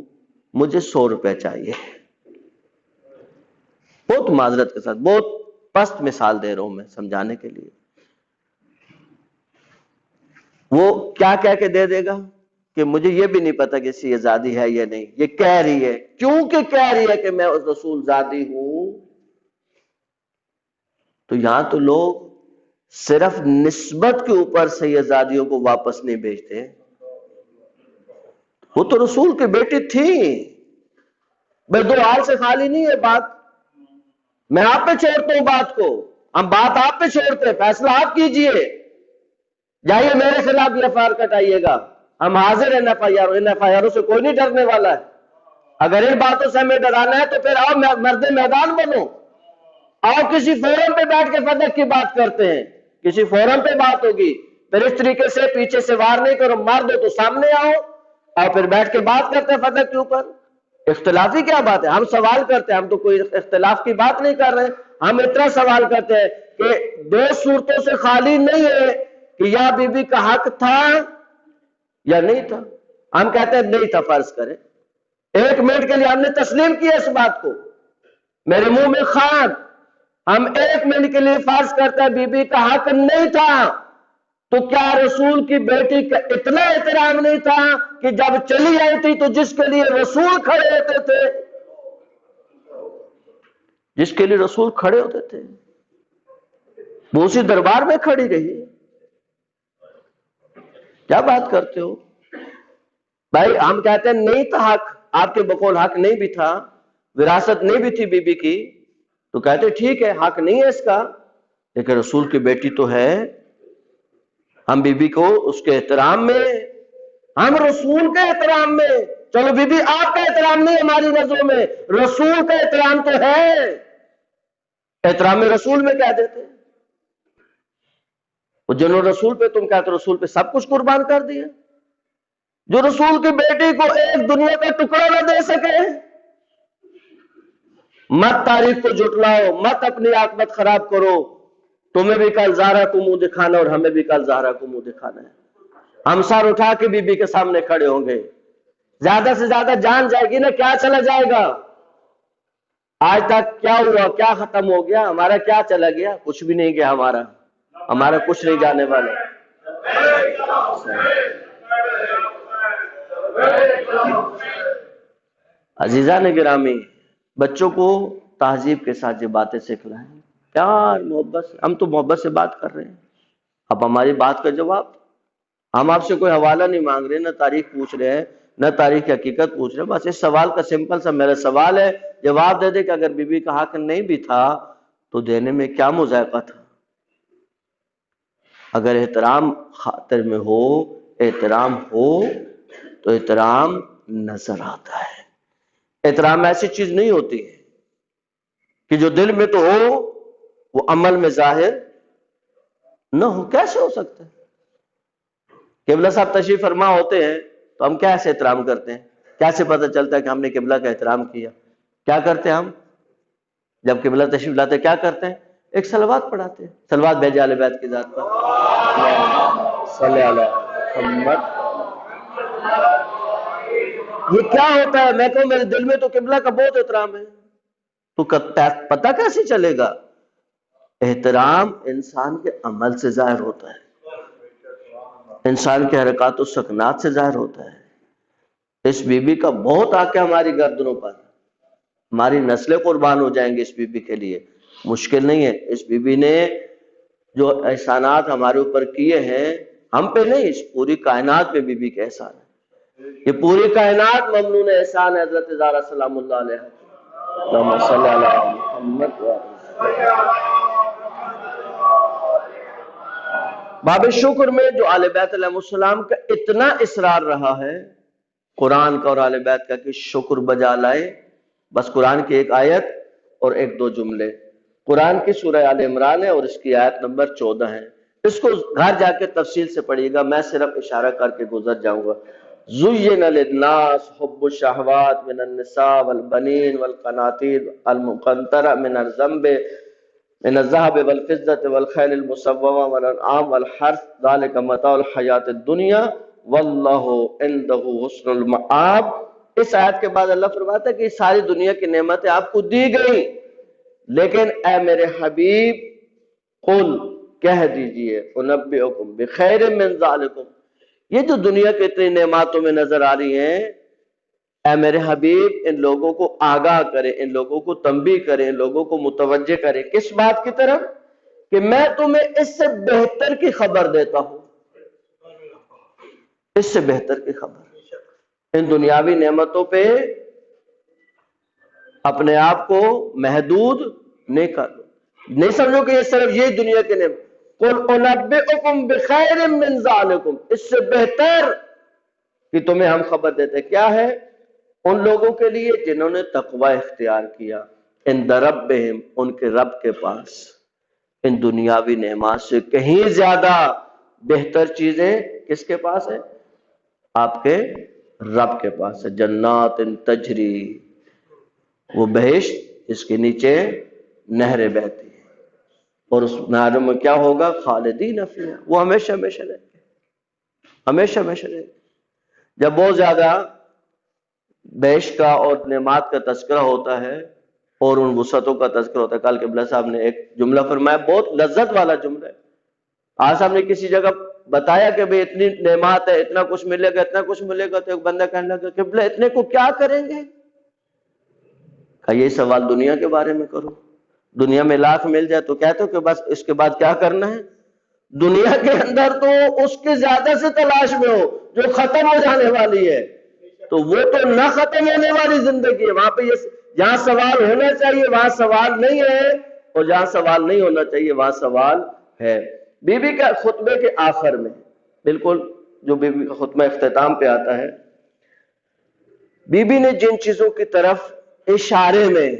مجھے 100 روپے چاہیے. بہت معذرت کے ساتھ بہت پست مثال دے رہا ہوں میں سمجھانے کے لیے. وہ کیا کہہ کے دے دے گا کہ مجھے یہ بھی نہیں پتا کہ یہ زادی ہے یا نہیں, یہ کہہ رہی ہے, کیونکہ کہہ رہی ہے کہ میں اس رسول زادی ہوں. تو یہاں تو لوگ صرف نسبت کے اوپر سیدزادیوں کو واپس نہیں بھیجتے, وہ تو رسول کی بیٹی تھی. بے دو حال سے خالی نہیں ہے بات. میں آپ پہ چھوڑتا ہوں بات کو, ہم بات آپ پہ چھوڑتے ہیں, فیصلہ آپ کیجئے. جائیے میرے خلاف ایف آئی آر کٹائیے گا, ہم حاضر ہیں ایف آئی آر, ان ایف آئی آروں سے کوئی نہیں ڈرنے والا ہے. اگر ان باتوں سے ہمیں ڈرانا ہے تو پھر آؤ مرد میدان بنو, آؤ کسی فورم پہ بیٹھ کے فدق کی بات کرتے ہیں, کسی فورم پہ بات ہوگی. پھر اس طریقے سے پیچھے سے وار نہیں کرو, مار دو تو سامنے آؤ اور پھر بیٹھ کے بات کرتے ہیں فدق کے اوپر. اختلافی کیا بات ہے؟ ہم سوال کرتے ہیں, ہم تو کوئی اختلاف کی بات نہیں کر رہے. ہم اتنا سوال کرتے ہیں کہ دو صورتوں سے خالی نہیں ہے کہ یا بی بی کا حق تھا یا نہیں تھا. ہم کہتے ہیں نہیں تھا، فرض کریں 1 منٹ کے لیے ہم نے تسلیم کیا اس بات کو، میرے منہ میں خان، ہم 1 منٹ کے لیے فرض کرتے ہیں بی بی کا حق نہیں تھا، تو کیا رسول کی بیٹی کا اتنا احترام نہیں تھا کہ جب چلی آئی تھی تو جس کے لیے رسول کھڑے ہوتے تھے، جس کے لیے رسول کھڑے ہوتے تھے وہ اسی دربار میں کھڑی رہی؟ کیا بات کرتے ہو بھائی؟ ہم کہتے ہیں نہیں تھا حق، آپ کے بقول حق نہیں بھی تھا، وراثت نہیں بھی تھی بی بی کی، تو کہتے ٹھیک ہے حق نہیں ہے اس کا، لیکن رسول کی بیٹی تو ہے، ہم بی بی کو اس کے احترام میں، ہم رسول کے احترام میں، چلو بی بی آپ کا احترام نہیں ہماری نظروں میں، رسول کا احترام تو ہے، احترام رسول میں کہہ دیتے ہیں۔ وہ جنہوں رسول پہ تم کہتے رسول پہ سب کچھ قربان کر دیا، جو رسول کی بیٹی کو ایک دنیا کا ٹکڑا نہ دے سکے۔ مت تاریخ کو جھٹلاؤ، مت اپنی عاقبت خراب کرو، تمہیں بھی کل زہرا کو منہ دکھانا اور ہمیں بھی کل زہرا کو منہ دکھانا ہے، ہم سر اٹھا کے بی بی کے سامنے کھڑے ہوں گے، زیادہ سے زیادہ جان جائے گی نا، کیا چلا جائے گا؟ آج تک کیا ہوا، کیا ختم ہو گیا ہمارا، کیا چلا گیا؟ کچھ بھی نہیں گیا ہمارا کچھ نہیں جانے والا۔ عزیزان گرامی، بچوں کو تہذیب کے ساتھ یہ باتیں سکھلائیں، پیار محبت سے، ہم تو محبت سے بات کر رہے ہیں، اب ہماری بات کا جواب، ہم آپ سے کوئی حوالہ نہیں مانگ رہے، نہ تاریخ پوچھ رہے ہیں، نہ تاریخ کی حقیقت پوچھ رہے ہیں، بس اس سوال کا سمپل سا میرا سوال ہے، جواب دے دے کہ اگر بی بی کا حق نہیں بھی تھا تو دینے میں کیا مذائقہ تھا؟ اگر احترام خاطر میں ہو، احترام ہو تو احترام نظر آتا ہے۔ احترام ایسی چیز نہیں ہوتی ہے کہ جو دل میں تو ہو وہ عمل میں ظاہر نہ ہو، کیسے ہو سکتا ہے؟ قبلہ صاحب تشریف فرما ہوتے ہیں تو ہم کیسے احترام کرتے ہیں؟ کیسے پتہ چلتا ہے کہ ہم نے قبلہ کا احترام کیا؟ کیا کرتے ہیں ہم جب قبلہ تشریف لاتے، کیا کرتے ہیں؟ ایک صلوات پڑھاتے ہیں، صلوات بھیجے اہل بیت کی ذات پر، صلی اللہ محمد۔ یہ کیا ہوتا ہے؟ میں کہوں میرے دل میں تو قبلہ کا بہت احترام ہے، تو پتہ کیسے چلے گا؟ احترام انسان کے عمل سے ظاہر ہوتا ہے، انسان کے حرکات و سکنات سے ظاہر ہوتا ہے۔ اس بی بی کا بہت حق ہے ہماری گردنوں پر، ہماری نسلیں قربان ہو جائیں گے اس بی بی کے لیے، مشکل نہیں ہے۔ اس بی بی نے جو احسانات ہمارے اوپر کیے ہیں، ہم پہ نہیں، اس پوری کائنات پہ بی بی کے احسان ہے، یہ پوری کائنات ممنون احسان ہے حضرت زہرا سلام اللہ علیہ۔ اللہم صلی علی محمد۔ باب شکر میں جو آل بیت علیہ السلام کا اتنا اصرار رہا ہے، قرآن کا اور آل بیت کا، کہ شکر بجا لائے، بس قرآن کی ایک آیت اور 1-2 جملے، قرآن کی سورہ آل عمران ہے اور اس کی آیت نمبر 14 ہے، اس کو گھر جا کے تفصیل سے پڑھیے گا، میں صرف اشارہ کر کے گزر جاؤں گا۔ زُيِّنَ لِلنَّاسِ حُبُّ الشَّهَوَاتِ مِنَ النِّسَاءِ وَالْبَنِينَ وَالْقَنَاطِيرِ الْمُقَنطَرَةِ مِنَ الذَّهَبِ وَالْفِضَّةِ وَالْخَيْلِ الْمُسَوَّمَةِ وَالْأَنْعَامِ وَالْحَرْثِ ذَلِكَ مَتَاعُ الْحَيَاةِ الدُّنْيَا وَاللَّهُ عِندَهُ حُسْنُ الْمَآبِ۔ اس آیت کے بعد اللہ فرماتا ہے کہ ساری دنیا کی نعمتیں آپ کو دی گئی، لیکن اے میرے حبیب قل کہہ دیجئے، انبئکم بخیر من ذالکم، یہ جو دنیا کے اتنی نعماتوں میں نظر آ رہی ہیں، اے میرے حبیب ان لوگوں کو آگاہ کرے، ان لوگوں کو تنبیہ کرے، ان لوگوں کو متوجہ کرے، کس بات کی طرف؟ کہ میں تمہیں اس سے بہتر کی خبر دیتا ہوں، اس سے بہتر کی خبر۔ ان دنیاوی نعمتوں پہ اپنے آپ کو محدود نہیں کرو، نہیں سمجھو کہ یہ صرف یہ دنیا کے نعمت۔ قل انبئکم بخیر من ذالکم، اس سے بہتر کہ تمہیں ہم خبر دیتے، کیا ہے؟ ان لوگوں کے لیے جنہوں نے تقوی اختیار کیا، عند ربہم، ان کے رب کے پاس، ان دنیاوی نعمات سے کہیں زیادہ بہتر چیزیں کس کے پاس ہیں؟ آپ کے رب کے پاس ہے۔ جنات تجری، وہ بہشت جس کے نیچے نہریں بہتی ہیں، اور اس نہروں میں کیا ہوگا؟ خالدین فیہا، وہ ہمیشہ ہمیشہ رہیں گے، ہمیشہ ہمیشہ رہیں گے۔ جب بہت زیادہ بہشت کا اور نعمات کا تذکرہ ہوتا ہے اور ان وسعتوں کا تذکرہ ہوتا ہے. کل قبلہ صاحب نے ایک جملہ فرمایا، بہت لذت والا جملہ ہے. آج صاحب نے کسی جگہ بتایا کہ بھئی اتنی نعمات ہے، اتنا کچھ ملے گا، اتنا کچھ ملے گا، تو ایک بندہ کہنے لگا قبلہ اتنے کو کیا کریں گے؟ کہا یہ سوال دنیا کے بارے میں کرو. دنیا میں لاکھ مل جائے تو کہتے ہو کہ بس اس کے بعد کیا کرنا ہے؟ دنیا کے اندر تو اس کے زیادہ سے تلاش میں ہو جو ختم ہو جانے والی ہے. تو وہ تو نہ ختم ہونے والی زندگی ہے. وہاں پہ جہاں سوال ہونا چاہیے وہاں سوال نہیں ہے، اور جہاں سوال نہیں ہونا چاہیے وہاں سوال ہے. بی بی کا خطبے کے آخر میں، بالکل جو بی بی کا خطبہ اختتام پہ آتا ہے، بی بی نے جن چیزوں کی طرف اشارے میں،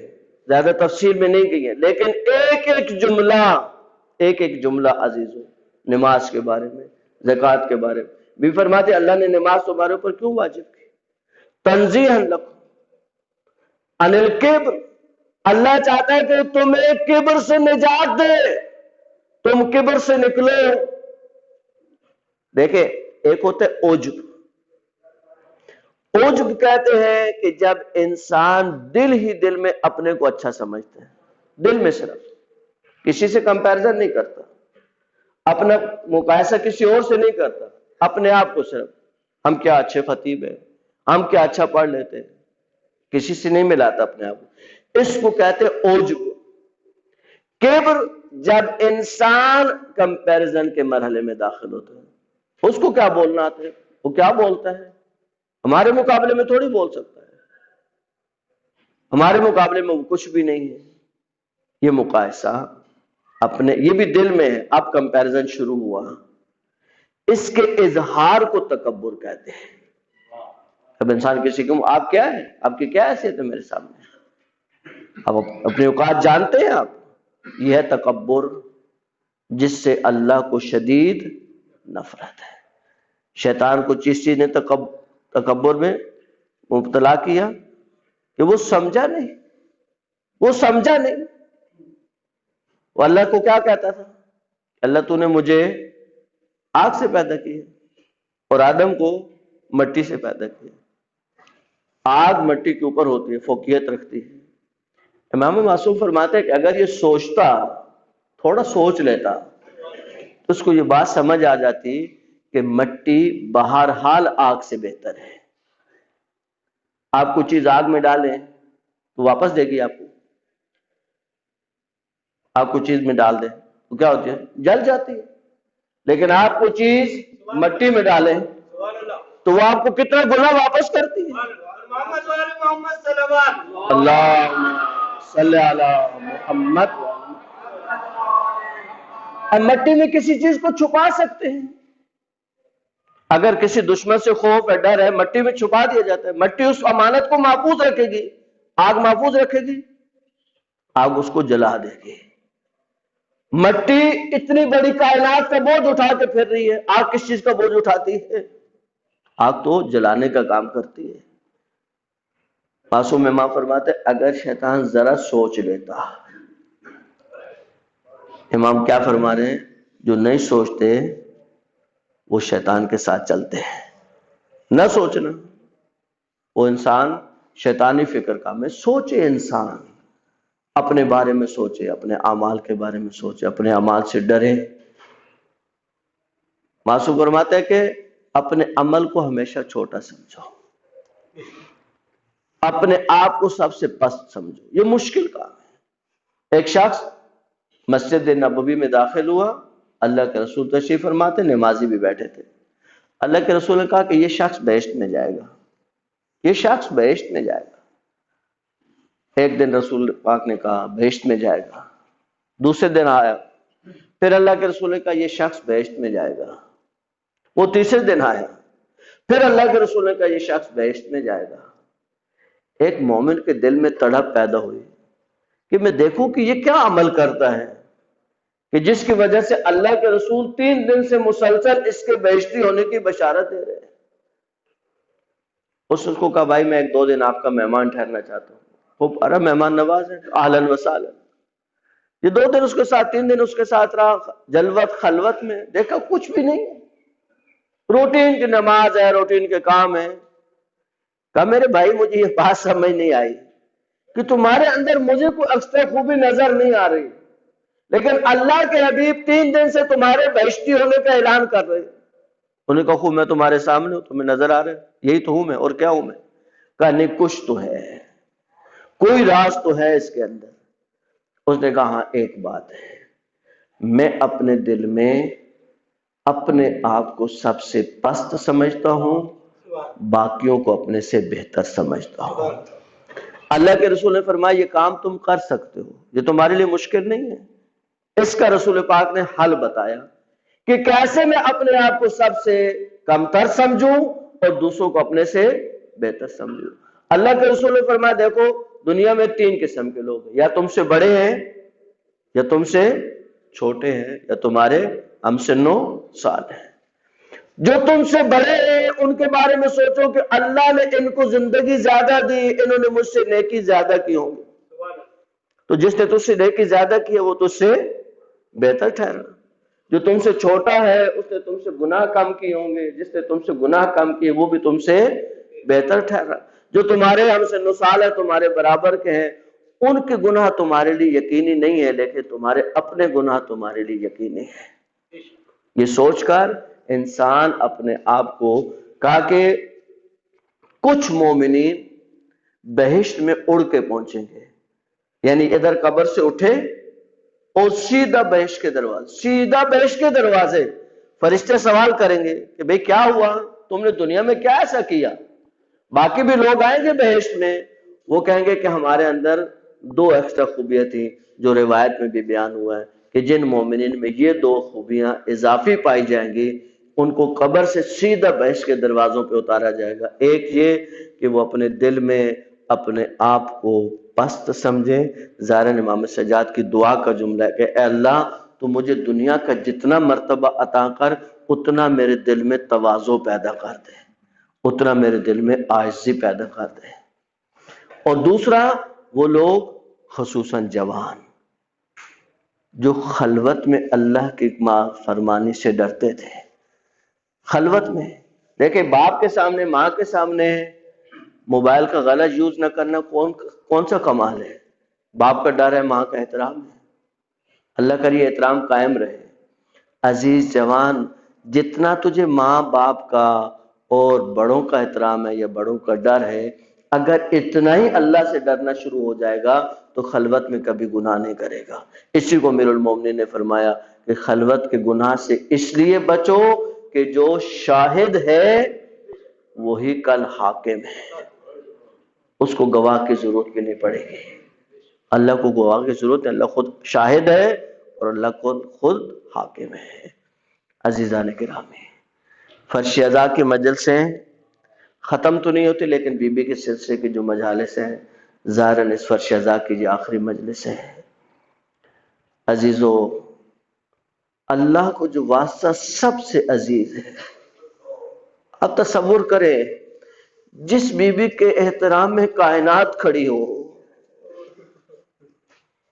زیادہ تفصیل میں نہیں گئی ہے، لیکن ایک ایک جملہ عزیزوں، نماز کے بارے میں، زکوٰۃ کے بارے میں. بی فرماتے اللہ نے نماز تمہارے اوپر کیوں واجب کی؟ تنزیہا لکم عن الکبر، اللہ چاہتا ہے کہ تمہیں کبر سے نجات دے، تم کبر سے نکلو. دیکھیں ایک ہوتا ہے عجب. عجب کہتے ہیں کہ جب انسان دل ہی دل میں اپنے کو اچھا سمجھتا ہے، دل میں صرف، کسی سے کمپیرزن نہیں کرتا، اپنا مقایسہ کسی اور سے نہیں کرتا، اپنے آپ کو صرف، ہم کیا اچھے خطیب ہیں، ہم کیا اچھا پڑھ لیتے ہیں، کسی سے نہیں ملاتا اپنے آپ کو. اس کو کہتے ہیں عجب. کبر جب انسان کمپیرزن کے مرحلے میں داخل ہوتا ہے، اس کو کیا بولنا آتا ہے، وہ کیا بولتا ہے، ہمارے مقابلے میں تھوڑی بول سکتا ہے، ہمارے مقابلے میں وہ کچھ بھی نہیں ہے. یہ مقایسہ اپنے، یہ بھی دل میں ہے، اب کمپیرزن شروع ہوا. اس کے اظہار کو تکبر کہتے ہیں. اب انسان کسی کو آپ کیا ہے، آپ کی کیا حیثیت ہے میرے سامنے، اب اپنی اوقات جانتے ہیں آپ، یہ ہے تکبر، جس سے اللہ کو شدید نفرت ہے. شیطان کو جس چیز نے تکبر میں مبتلا کیا کہ وہ سمجھا نہیں، وہ اللہ کو کیا کہتا تھا، اللہ تو نے مجھے آگ سے پیدا کیا اور آدم کو مٹی سے پیدا کیا. آگ مٹی کے اوپر ہوتی ہے، فوقیت رکھتی ہے. امام معصوم فرماتے ہیں کہ اگر یہ سوچتا، تھوڑا سوچ لیتا، تو اس کو یہ بات سمجھ آ جاتی کہ مٹی بہرحال آگ سے بہتر ہے. آپ کو چیز آگ میں ڈالیں تو واپس دے گی آپ کو، آپ کو چیز میں ڈال دیں تو کیا ہوتی ہے، جل جاتی ہے. لیکن آپ کو چیز مٹی میں ڈالیں تو وہ آپ کو کتنا گنا واپس کرتی ہے. اللہم صلی علی محمد. اب مٹی میں کسی چیز کو چھپا سکتے ہیں، اگر کسی دشمن سے خوف ہے، ڈر ہے، مٹی میں چھپا دیا جاتا ہے. مٹی اس امانت کو محفوظ رکھے گی، آگ محفوظ رکھے گی، آگ اس کو جلا دے گی. مٹی اتنی بڑی کائنات کا بوجھ اٹھا کے پھر رہی ہے، آگ کس چیز کا بوجھ اٹھاتی ہے، آگ تو جلانے کا کام کرتی ہے. معصوم امام فرماتے اگر شیطان ذرا سوچ لیتا. امام کیا فرما رہے ہیں، جو نہیں سوچتے وہ شیطان کے ساتھ چلتے ہیں. نہ سوچنا، وہ انسان شیطانی فکر کا میں سوچے، انسان اپنے بارے میں سوچے، اپنے اعمال کے بارے میں سوچے، اپنے اعمال سے ڈرے. معصوم فرماتے ہیں کہ اپنے عمل کو ہمیشہ چھوٹا سمجھو، اپنے آپ کو سب سے پست سمجھو. یہ مشکل کام ہے. ایک شخص مسجد نبوی میں داخل ہوا، اللہ کے رسول تشریف فرماتے، نمازی بھی بیٹھے تھے. اللہ کے رسول نے کہا کہ یہ شخص بہشت میں جائے گا، یہ شخص بہشت میں جائے گا. ایک دن رسول پاک نے کہا بہشت میں جائے گا. دوسرے دن آیا، پھر اللہ کے رسول نے کہا یہ شخص بہشت میں جائے گا. وہ تیسرے دن آیا، پھر اللہ کے رسول نے کہا یہ شخص بہشت میں جائے گا. ایک مومن کے دل میں تڑپ پیدا ہوئی کہ میں دیکھوں کہ یہ کیا عمل کرتا ہے کہ جس کی وجہ سے اللہ کے رسول 3 دن سے مسلسل اس کے بہشتی ہونے کی بشارت دے رہے ہیں. اس کو کہا بھائی میں 1-2 دن آپ کا مہمان ٹھہرنا چاہتا ہوں. وہ بڑا مہمان نواز ہے، اہلاً و سہلاً. یہ 2 دن اس کے ساتھ، 3 دن اس کے ساتھ رہا، جلوت خلوت میں، دیکھا کچھ بھی نہیں. روٹین کی نماز ہے، روٹین کے کام ہے. کہا میرے بھائی مجھے یہ بات سمجھ نہیں آئی کہ تمہارے اندر مجھے کوئی ایکسٹرا خوبی نظر نہیں آ رہی، لیکن اللہ کے حبیب 3 دن سے تمہارے بہشتی ہونے کا اعلان کر رہے. انہوں نے کہا خوب میں تمہارے سامنے ہوں، تمہیں نظر آ رہا ہے، یہی تو ہوں میں، اور کیا ہوں میں؟ کہا نہیں کچھ تو ہے، کوئی راز تو ہے اس کے اندر. اس نے کہا ہاں ایک بات ہے، میں اپنے دل میں اپنے آپ کو سب سے پست سمجھتا ہوں، باقیوں کو اپنے سے بہتر سمجھتا ہوں. اللہ کے رسول نے فرمایا یہ کام تم کر سکتے ہو، یہ تمہارے لیے مشکل نہیں ہے. اس کا رسول پاک نے حل بتایا کہ کیسے میں اپنے آپ کو سب سے کم تر سمجھوں اور دوسروں کو اپنے سے بہتر سمجھوں. اللہ کے رسول نے فرمایا دیکھو دنیا میں 3 قسم کے لوگ ہیں، یا تم سے بڑے ہیں، یا تم سے چھوٹے ہیں، یا تمہارے ہم سے 9 سال ہیں. جو تم سے بڑے ہیں ان کے بارے میں سوچو کہ اللہ نے ان کو زندگی زیادہ دی، انہوں نے مجھ سے نیکی زیادہ کی ہوں گی، تو جس نے تجھ سے نیکی زیادہ کی ہے وہ تجھ سے بہتر ٹھہرا. جو تم سے چھوٹا ہے اس نے تم سے گناہ کم کیے ہوں گے، جس نے تم سے گناہ کم کیے وہ بھی تم سے بہتر ٹھہرا. جو تمہارے ہم سے 9 سال ہے، تمہارے برابر کے ہیں، ان کے گناہ تمہارے لیے یقینی نہیں ہے، لیکن تمہارے اپنے گناہ تمہارے لیے یقینی ہے. یہ سوچ کر انسان اپنے آپ کو کہا کہ کچھ مومنین بہشت میں اڑ کے پہنچیں گے، یعنی ادھر قبر سے اٹھے اور سیدھا بہشت کے دروازے، سیدھا بہشت کے دروازے. فرشتے سوال کریں گے کہ بھئی کیا ہوا، تم نے دنیا میں کیا ایسا کیا؟ باقی بھی لوگ آئیں گے بہشت میں، وہ کہیں گے کہ ہمارے اندر 2 ایکسٹرا خوبیاں تھیں جو روایت میں بھی بیان ہوا ہے کہ جن مومنین میں یہ 2 خوبیاں اضافی پائی جائیں گی ان کو قبر سے سیدھا بہشت کے دروازوں پہ اتارا جائے گا. ایک یہ کہ وہ اپنے دل میں اپنے آپ کو پست سمجھیں. ظاہراً امام سجاد کی دعا کا جملہ ہے کہ اے اللہ تو مجھے دنیا کا جتنا مرتبہ عطا کر اتنا میرے دل میں تواضع پیدا کر دے، اتنا میرے دل میں عاجزی پیدا کر دے. اور دوسرا وہ لوگ خصوصاً جوان جو خلوت میں اللہ کی فرمانی سے ڈرتے تھے. خلوت میں دیکھیں باپ کے سامنے ماں کے سامنے موبائل کا غلط یوز نہ کرنا کون سا کمال ہے؟ باپ کا ڈر ہے، ماں کا احترام ہے. اللہ کا یہ احترام قائم رہے. عزیز جوان جتنا تجھے ماں باپ کا اور بڑوں کا احترام ہے یا بڑوں کا ڈر ہے، اگر اتنا ہی اللہ سے ڈرنا شروع ہو جائے گا تو خلوت میں کبھی گناہ نہیں کرے گا. اسی کو امیر المومنین نے فرمایا کہ خلوت کے گناہ سے اس لیے بچو کہ جو شاہد ہے وہی کل حاکم ہے، اس کو گواہ کی ضرورت بھی نہیں پڑے گی. اللہ کو گواہ کی ضرورت ہے، اللہ خود شاہد ہے اور اللہ خود حاکم ہے. عزیزان گرامی فرش ازا کی مجلسیں ختم تو نہیں ہوتی، لیکن بی بی کے سلسلے کی جو مجالس ہیں ظاہراً اس فرش ازا کی جو آخری مجلس ہے. عزیزو اللہ کو جو واسطہ سب سے عزیز ہے، اب تصور کریں جس بی بی کے احترام میں کائنات کھڑی ہو،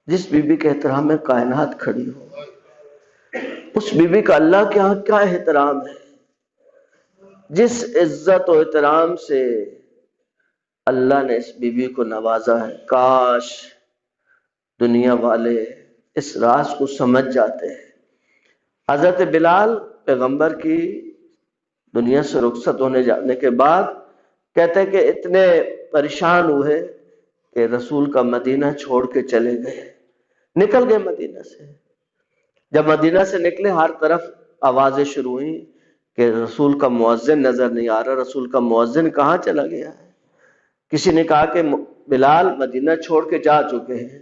جس بی بی کے احترام میں کائنات کھڑی ہو، اس بی بی کا اللہ کے ہاں کیا احترام ہے. جس عزت و احترام سے اللہ نے اس بی بی کو نوازا ہے، کاش دنیا والے اس راز کو سمجھ جاتے ہیں. حضرت بلال پیغمبر کی دنیا سے رخصت ہونے جانے کے بعد کہتے ہیں کہ اتنے پریشان ہوئے کہ رسول کا مدینہ چھوڑ کے چلے گئے، نکل گئے مدینہ سے. جب مدینہ سے نکلے ہر طرف آوازیں شروع ہوئیں کہ رسول کا مؤذن نظر نہیں آ رہا، رسول کا مؤذن کہاں چلا گیا ہے. کسی نے کہا کہ بلال مدینہ چھوڑ کے جا چکے ہیں.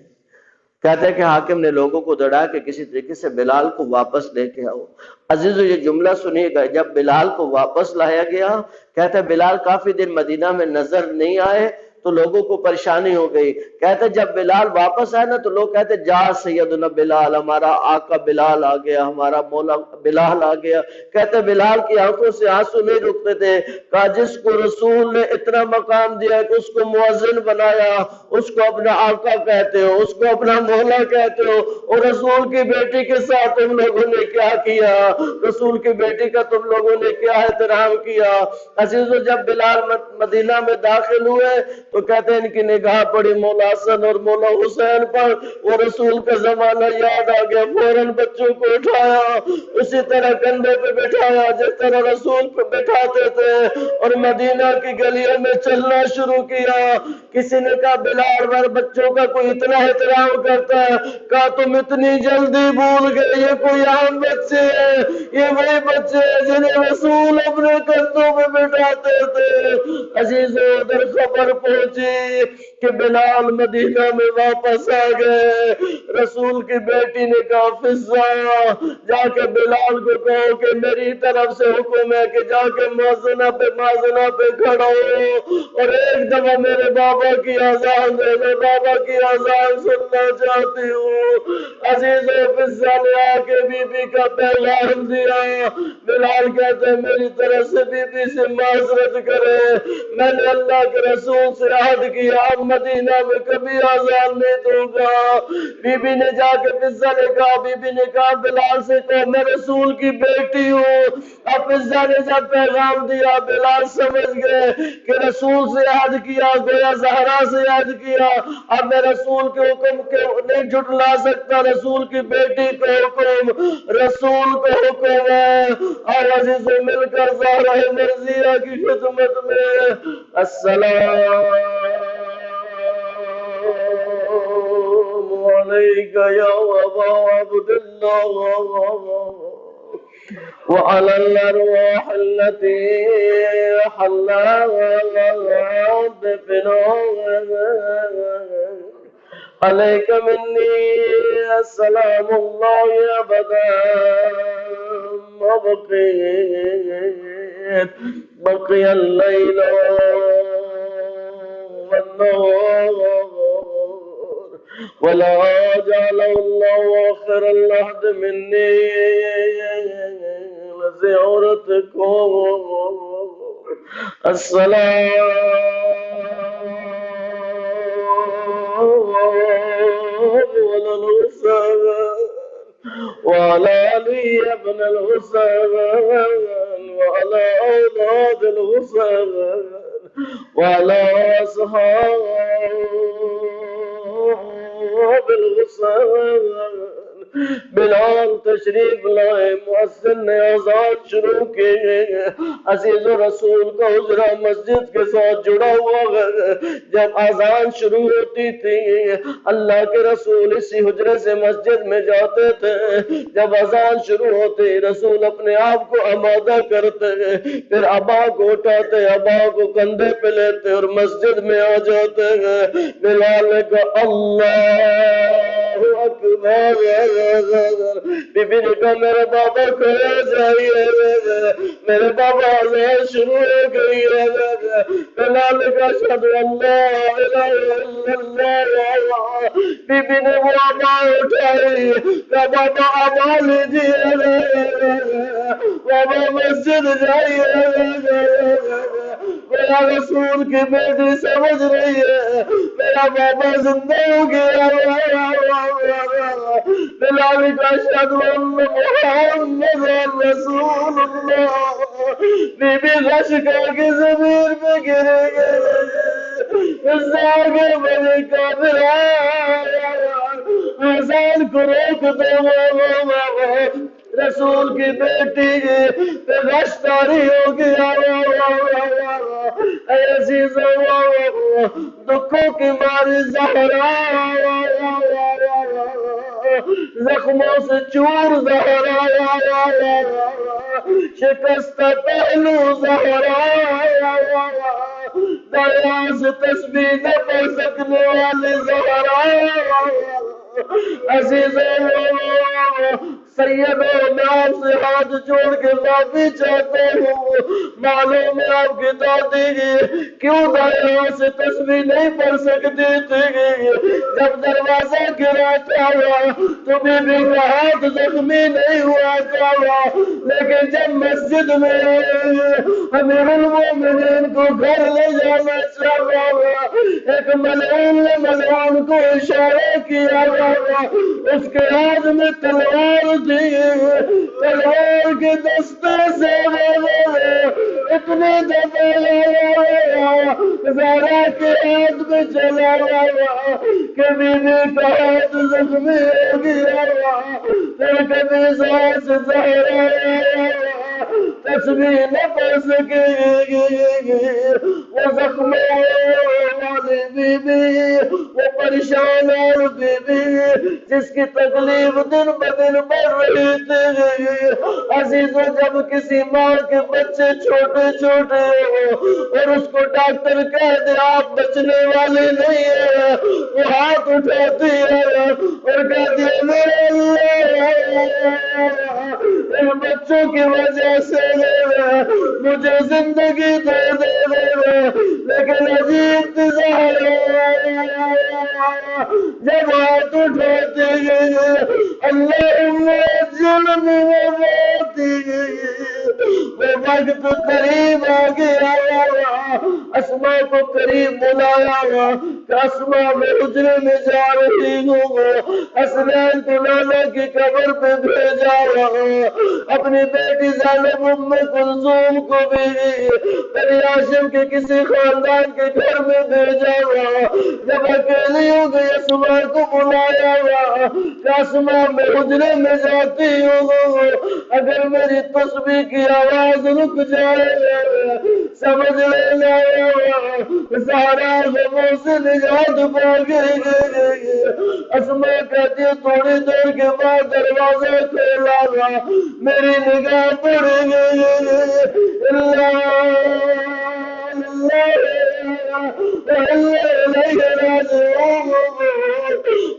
کہتے ہیں کہ حاکم نے لوگوں کو دڑا کہ کسی طریقے سے بلال کو واپس لے کے آؤ. عزیزو یہ جملہ سنیے گا، جب بلال کو واپس لایا گیا کہتے ہیں بلال کافی دن مدینہ میں نظر نہیں آئے، تو لوگوں کو پریشانی ہو گئی. کہتے جب بلال واپس آئے نا تو لوگ کہتے جا سیدنا بلال، ہمارا آقا بلال آ گیا، ہمارا مولا بلال آ گیا. کہتے بلال کی آنکھوں سے آنسو نہیں رکتے تھے. کہا جس کو رسول نے اتنا مقام دیا کہ اس کو مؤذن بنایا، اس کو اپنا آقا کہتے ہو، اس کو اپنا مولا کہتے ہو، اور رسول کی بیٹی کے ساتھ تم لوگوں نے کیا کیا، رسول کی بیٹی کا تم لوگوں نے کیا احترام کیا. عزیزو جب بلال مدینہ میں داخل ہوئے تو کہتے ہیں ان کی نگاہ پڑی مولا حسن اور مولا حسین پر، وہ رسول کا زمانہ یاد آ گیا. فوراً بچوں کو اٹھایا، اسی طرح کندھے پہ بٹھایا جس طرح رسول پہ بٹھاتے تھے، اور مدینہ کی گلیوں میں چلنا شروع کیا. کسی نے کہا بلال ور بچوں کا کوئی اتنا احترام کرتا ہے؟ کہا تم اتنی جلدی بھول گئے، یہ کوئی عام بچے ہیں، یہ وہی بچے ہیں جنہیں رسول اپنے کندھوں میں بٹھاتے تھے. عزیزو ادھر خبر پہنچی کہ بلال مدینہ میں واپس آ گئے. رسول کی بیٹی نے کہا فضہ جا کے بلال کو کہو کہ میری طرف سے حکم ہے کہ جا کے مؤذنہ پہ کھڑا ہو اور ایک دفعہ میرے بابا کی آزان دے، میں بابا کی آزان سننا چاہتی ہوں. عزیزو فضہ نے آ کے بی بی کا پیغام دیا. بلال کہتے ہیں میری طرف سے بی بی سے معذرت کرے، میں نے اللہ کے رسول سے عہد کیا اب مدینہ میں کبھی آزان نہیں دوں گا. بی بی نے جا کے فضہ نے کہا، بی بی نے کہا بلال سے کہو میں رسول کی بیٹی ہوں. اب فضہ نے جب پیغام دیا بلال سمجھ گئے کہ رسول سے عہد کیا گویا زہرا سے عہد کیا، اب میں رسول کے حکم کے نہیں جھٹلا سکتا. رسول کی بیٹی کا حکم، رسول کا حکم ہے. اور عزیزو مل کر زہرا مرضیہ کی خدمت میں السلام عليك يا أبا عبد الله وعلى الأرواح التي حلت بفنائك عليك مني السلام الله أبدا ما بقي الليل والنهار ولا جعل الله آخر اللحد مني لزيارتكم السلام على الحسين وعلى علي ابن الحسين وعلى أولاد الحسين وعلى أصحاب الحسين. بلال تشریف لائے، مؤذن نے اذان شروع کی. عزیز و رسول کا حجرہ مسجد کے ساتھ جڑا ہوا ہے. جب اذان شروع ہوتی تھی اللہ کے رسول اسی حجرے سے مسجد میں جاتے تھے. جب اذان شروع ہوتی رسول اپنے آپ کو آمادہ کرتے، پھر ابا کو اٹھاتے، ابا کو کندھے پہ لیتے اور مسجد میں آ جاتے ہیں. بلال نے کہا اللہ اکبر. بی بی نے کہا میرے بابا کھڑے جائیے، میرے بابا اذان شروع ہو گئی ہے. بلال نے کہا اشہد ان لا الہ الا اللہ. بی بی نے وہ ابا اٹھائی، کہا بابا ابا لیجیے، بابا مسجد جائیے. میرا رسول کی بیٹی سمجھ رہی ہے میرا بابا زندہ ہو گیا. بلال کا اشہد ان محمد رسول اللہ. بی بی غش کر کے زمین پہ گرے گئے. اس سے آگے بڑے کافر اذان کو روک دو. رسول کی بیٹی پہ غش طاری ہو گیا. اے عزیزو دکھوں کی ماری زہرا زخموں سے چور زہرا، شکست پہلو زہرا، دریا سے تسبیح نہ پڑھ سکنے والی زہرا. عزیزوں سید میں آپ سے ہاتھ جوڑ کے معافی چاہتا ہوں، معلوم ہے آپ کی دادی کیوں دائیوں سے تسبیح نہیں پڑھ سکتی تھی، جب دروازہ گرا تھا تو بی بی کا ہاتھ زخمی نہیں ہوا تھا، لیکن جب مسجد میں امیر المومنین کو گھر لے جانا چاہا، ایک ملعون نے ملعون کو اشارہ کیا، اس کے ہاتھ میں تلوار تھی، تلوار کے دستے سے اتنے دفعہ زہرا کے ہاتھ میں چلا کہ بی بی کا ہاتھ زخمی ہو گیا، پھر کبھی سانس زہرا تسبیح نہ پڑھ سکے گی، وہ زخم والی بی بی، وہ پریشان اور بی بی جس کی تکلیف دن بدن بڑھ رہی تھی۔ عزیزوں جب کسی ماں کے بچے چھوٹے چھوٹے ہو اور اس کو ڈاکٹر کہہ دے آپ بچنے والے نہیں ہیں، وہ ہاتھ اٹھاتی ہے اور کہتی ہے میرے اللہ ان بچوں کی وجہ سے مجھے زندگی دے دے، لیکن عجیب جب ہاتھ اٹھاتے اللہم اجلن وماتی، وہ وقت قریب آ گیا، اسماء کو قریب بلایا کہ اسماء میں حجرے میں جا رہی ہوں، حسنین کو لالا کی قبر پہ بھیجا، اپنی بیٹی زینب ام کلثوم کو بھی بنی ہاشم کے کسی خاندان کے گھر میں بھیجا، جب اکیلی ہو گئی اسماء کو بلایا کہ اسماء میں حجرے میں جاتی ہوں، اگر میری تسبیح کی آواز رک جائے سمجھ لینا سارا غموں سے نجات پا گئی۔ اسماء کہتی ہے تھوڑی دیر کے بعد دروازہ کھولا، میری نگاہ پڑ گئی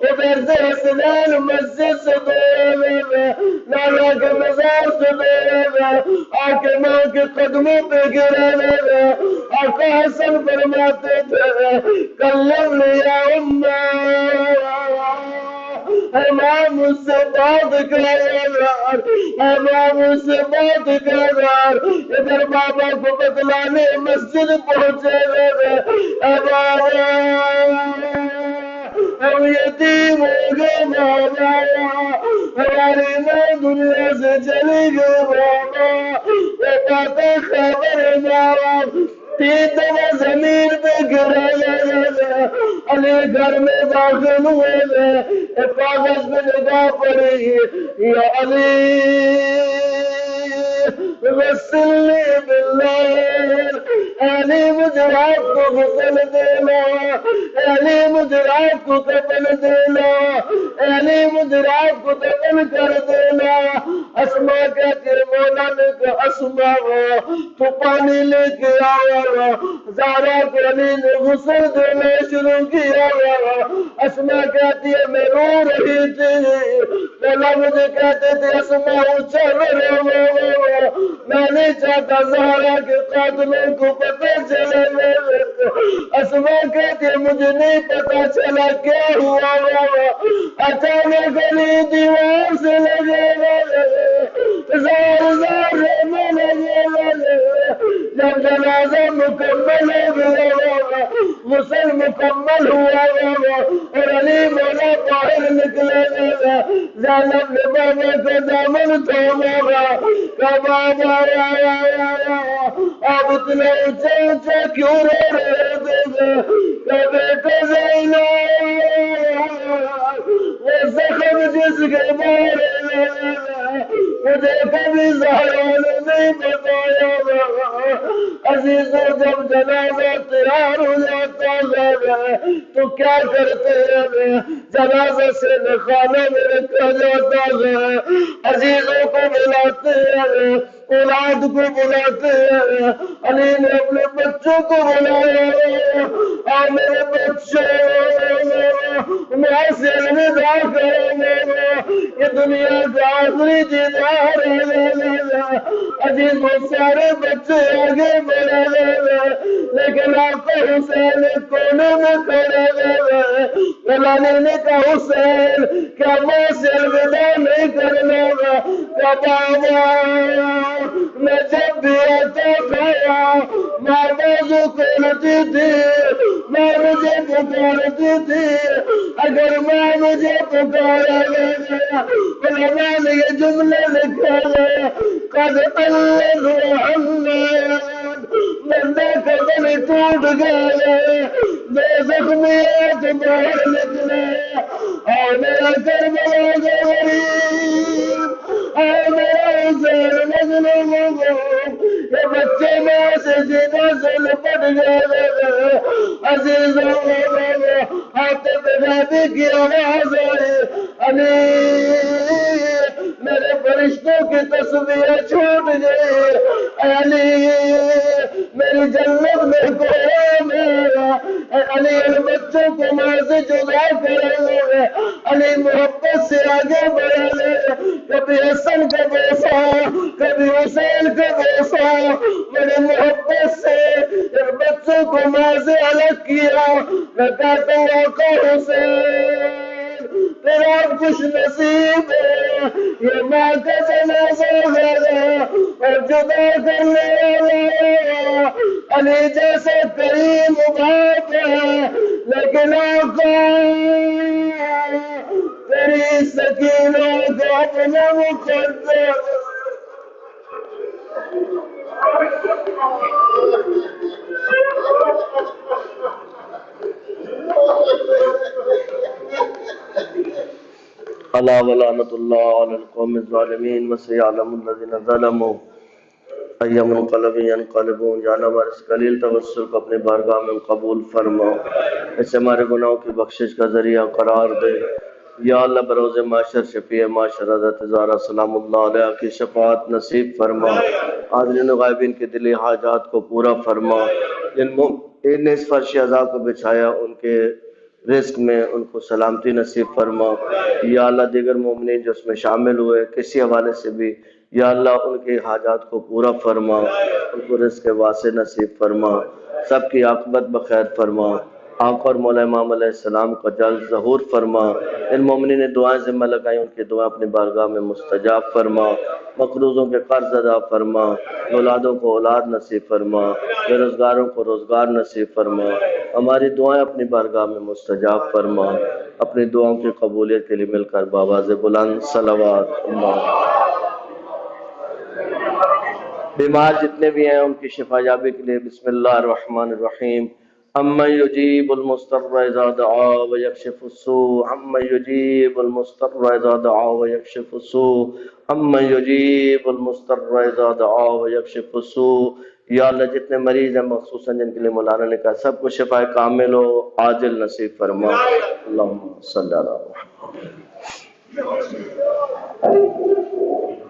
ادھر سے حسنین مسجد سے دوڑے لالا کے مزار سے دوڑے آ کے ماں کے قدموں پہ گرے، آقا حسن فرماتے تھے کلم لیا ماں مجھ سے بات کر، ماں مجھ سے بات کر، ادھر بابا کو بتلانے مسجد پہنچے بابا ہم یتیم ہو گئے بابا، ہماری ماں دنیا سے چلی گئی بابا، وہ باتیں خبر ہے بابا، 3 دفعہ زمین پہ گرا، علی گھر میں داخل ہوئے، ایک کاغذ میں نگاہ پڑی یا علی وسلنی باللہ، علی مجھے آپ کو غسل دینا، علی مجھے آپ کو کفن دینا، علی مجھے آپ کو دفن کر دینا۔ اسماء کہتی ہے مولا نے کہا اسماء تو پانی لے کے آیا، زہرا کو علی نے غسل دینا شروع کیا، اسماء کہتی ہے میں رو رہی تھی، مولا مجھے کہتے تھے اسماء اونچا رو، میں نہیں چاہتا زہرا کے قاتلوں کو پتہ چلے، اسماء کہتی ہے مجھے نہیں پتا چلا کیا ہوا، اچانک علی دیوار سے لگے زار زار رونے لگے، جب جنازہ مکمل ہو گیا، غسل مکمل ہوا اور علی مولا باہر نکلے، زینب نے بابا کا دامن تھاما، کہا بابا آپ اتنا اونچا اونچا کیوں رو رہے تھے؟ کہا بیٹا زینب وہ زخم جس کے مارے مجھے کبھی زہرا نے نہیں بتایا عزیزوں جب جنازہ تیار ہو جاتا ہے تو کیا کرتے ہیں جنازے سے نخانہ میں رکھا جاتا ہے عزیزوں کو بلاتے ہیں اولاد کو بلاتے ہیں علی نے اپنے بچوں کو بلایا اور میرے بچوں میں سے الوداع کریں یہ دنیا کا آخری دیدار ہے عزیز بہت سارے بچے آگے بڑھے لیکن آپ کو حسین کونے میں کھڑے مولانا نے کہا حسین کیا ماں سے الوداع نہیں کرنا کیا بابا میں جب بھی آتا تھا ماں بازو کھولتی تھی ماں مجھے پکارتی تھی اگر ماں مجھے پکارا گیا علماء نے یہ جملے لکھا ہے قد محمد بندے کا دل ٹوٹ گئے بے زخمیات باہر نکلے اور میرا کربلا غریب اور میرا حسین مظلوم یہ بچے میں سے جینا سے لپٹ گئے عزیزوں آتے بغادی کی آواز ہے علی میرے فرشتوں کی تصویر چھوٹ گئی علی میری جنت میں کوئی میرا علی ان بچوں کو ماں سے جدا کرے علی محبت سے آگے بڑھے کبھی حسن کا بوسا کبھی حسین کا بوسا میری محبت سے ان بچوں کو ماں سے الگ کیا میں کہتا ہوں آقا حسین تیرا خوش نصیب ہے یہ ماں کا جنازہ ہے اور جدا کرنے والا علی جیسے کریم باپ ہے لیکن آقا تیری سکینہ کو اپنا مقدس اللہ ولعنت اللہ علی القوم الظالمین وسيعلم الذين ظلموا اي منقلب ينقلبون یا اللہ ہمارے اس قلیل توسل کو اپنے بارگاہ میں قبول فرما اسے ہمارے گناہوں کی بخشش کا ذریعہ قرار دے یا اللہ بروز معاشر شفیع معاشر حضرت زہرا سلام اللہ علیہ کی شفاعت نصیب فرما حاضرین و غائبین کے دلی حاجات کو پورا فرما جن نے اس فرش عذاب کو بچھایا ان کے رزق میں ان کو سلامتی نصیب فرما یا اللہ دیگر مومنین جو اس میں شامل ہوئے کسی حوالے سے بھی یا اللہ ان کے حاجات کو پورا فرما ان کو رزق واسع نصیب فرما سب کی عاقبت بخیر فرما آقا اور مولا امام علیہ السلام کا جلد ظہور فرما ان مومنین نے دعائیں ذمہ لگائیں ان کی دعائیں اپنی بارگاہ میں مستجاب فرما مقروضوں کے قرض ادا فرما اولادوں کو اولاد نصیب فرما بے روزگاروں کو روزگار نصیب فرما ہماری دعائیں اپنی بارگاہ میں مستجاب فرما اپنی دعاؤں کی قبولیت کے لیے مل کر بآواز بلند صلوات اللہ بیمار جتنے بھی ہیں ان کی شفا یابی کے لیے بسم اللہ الرحمن الرحیم اَمَّن يُجِيبُ الْمُضْطَرَّ إِذَا دَعَاهُ وَيَكْشِفُ السُّوءَ اَمَّن يُجِيبُ الْمُضْطَرَّ إِذَا دَعَاهُ وَيَكْشِفُ السُّوءَ اَمَّن يُجِيبُ الْمُضْطَرَّ إِذَا دَعَاهُ وَيَكْشِفُ السُّوءَ یا اللہ جتنے مریض ہیں مخصوصاً جن کے لیے مولانا نے کہا سب کو شفا کامل و عاجل نصیب فرما اللہم صلی اللہ علیہ وسلم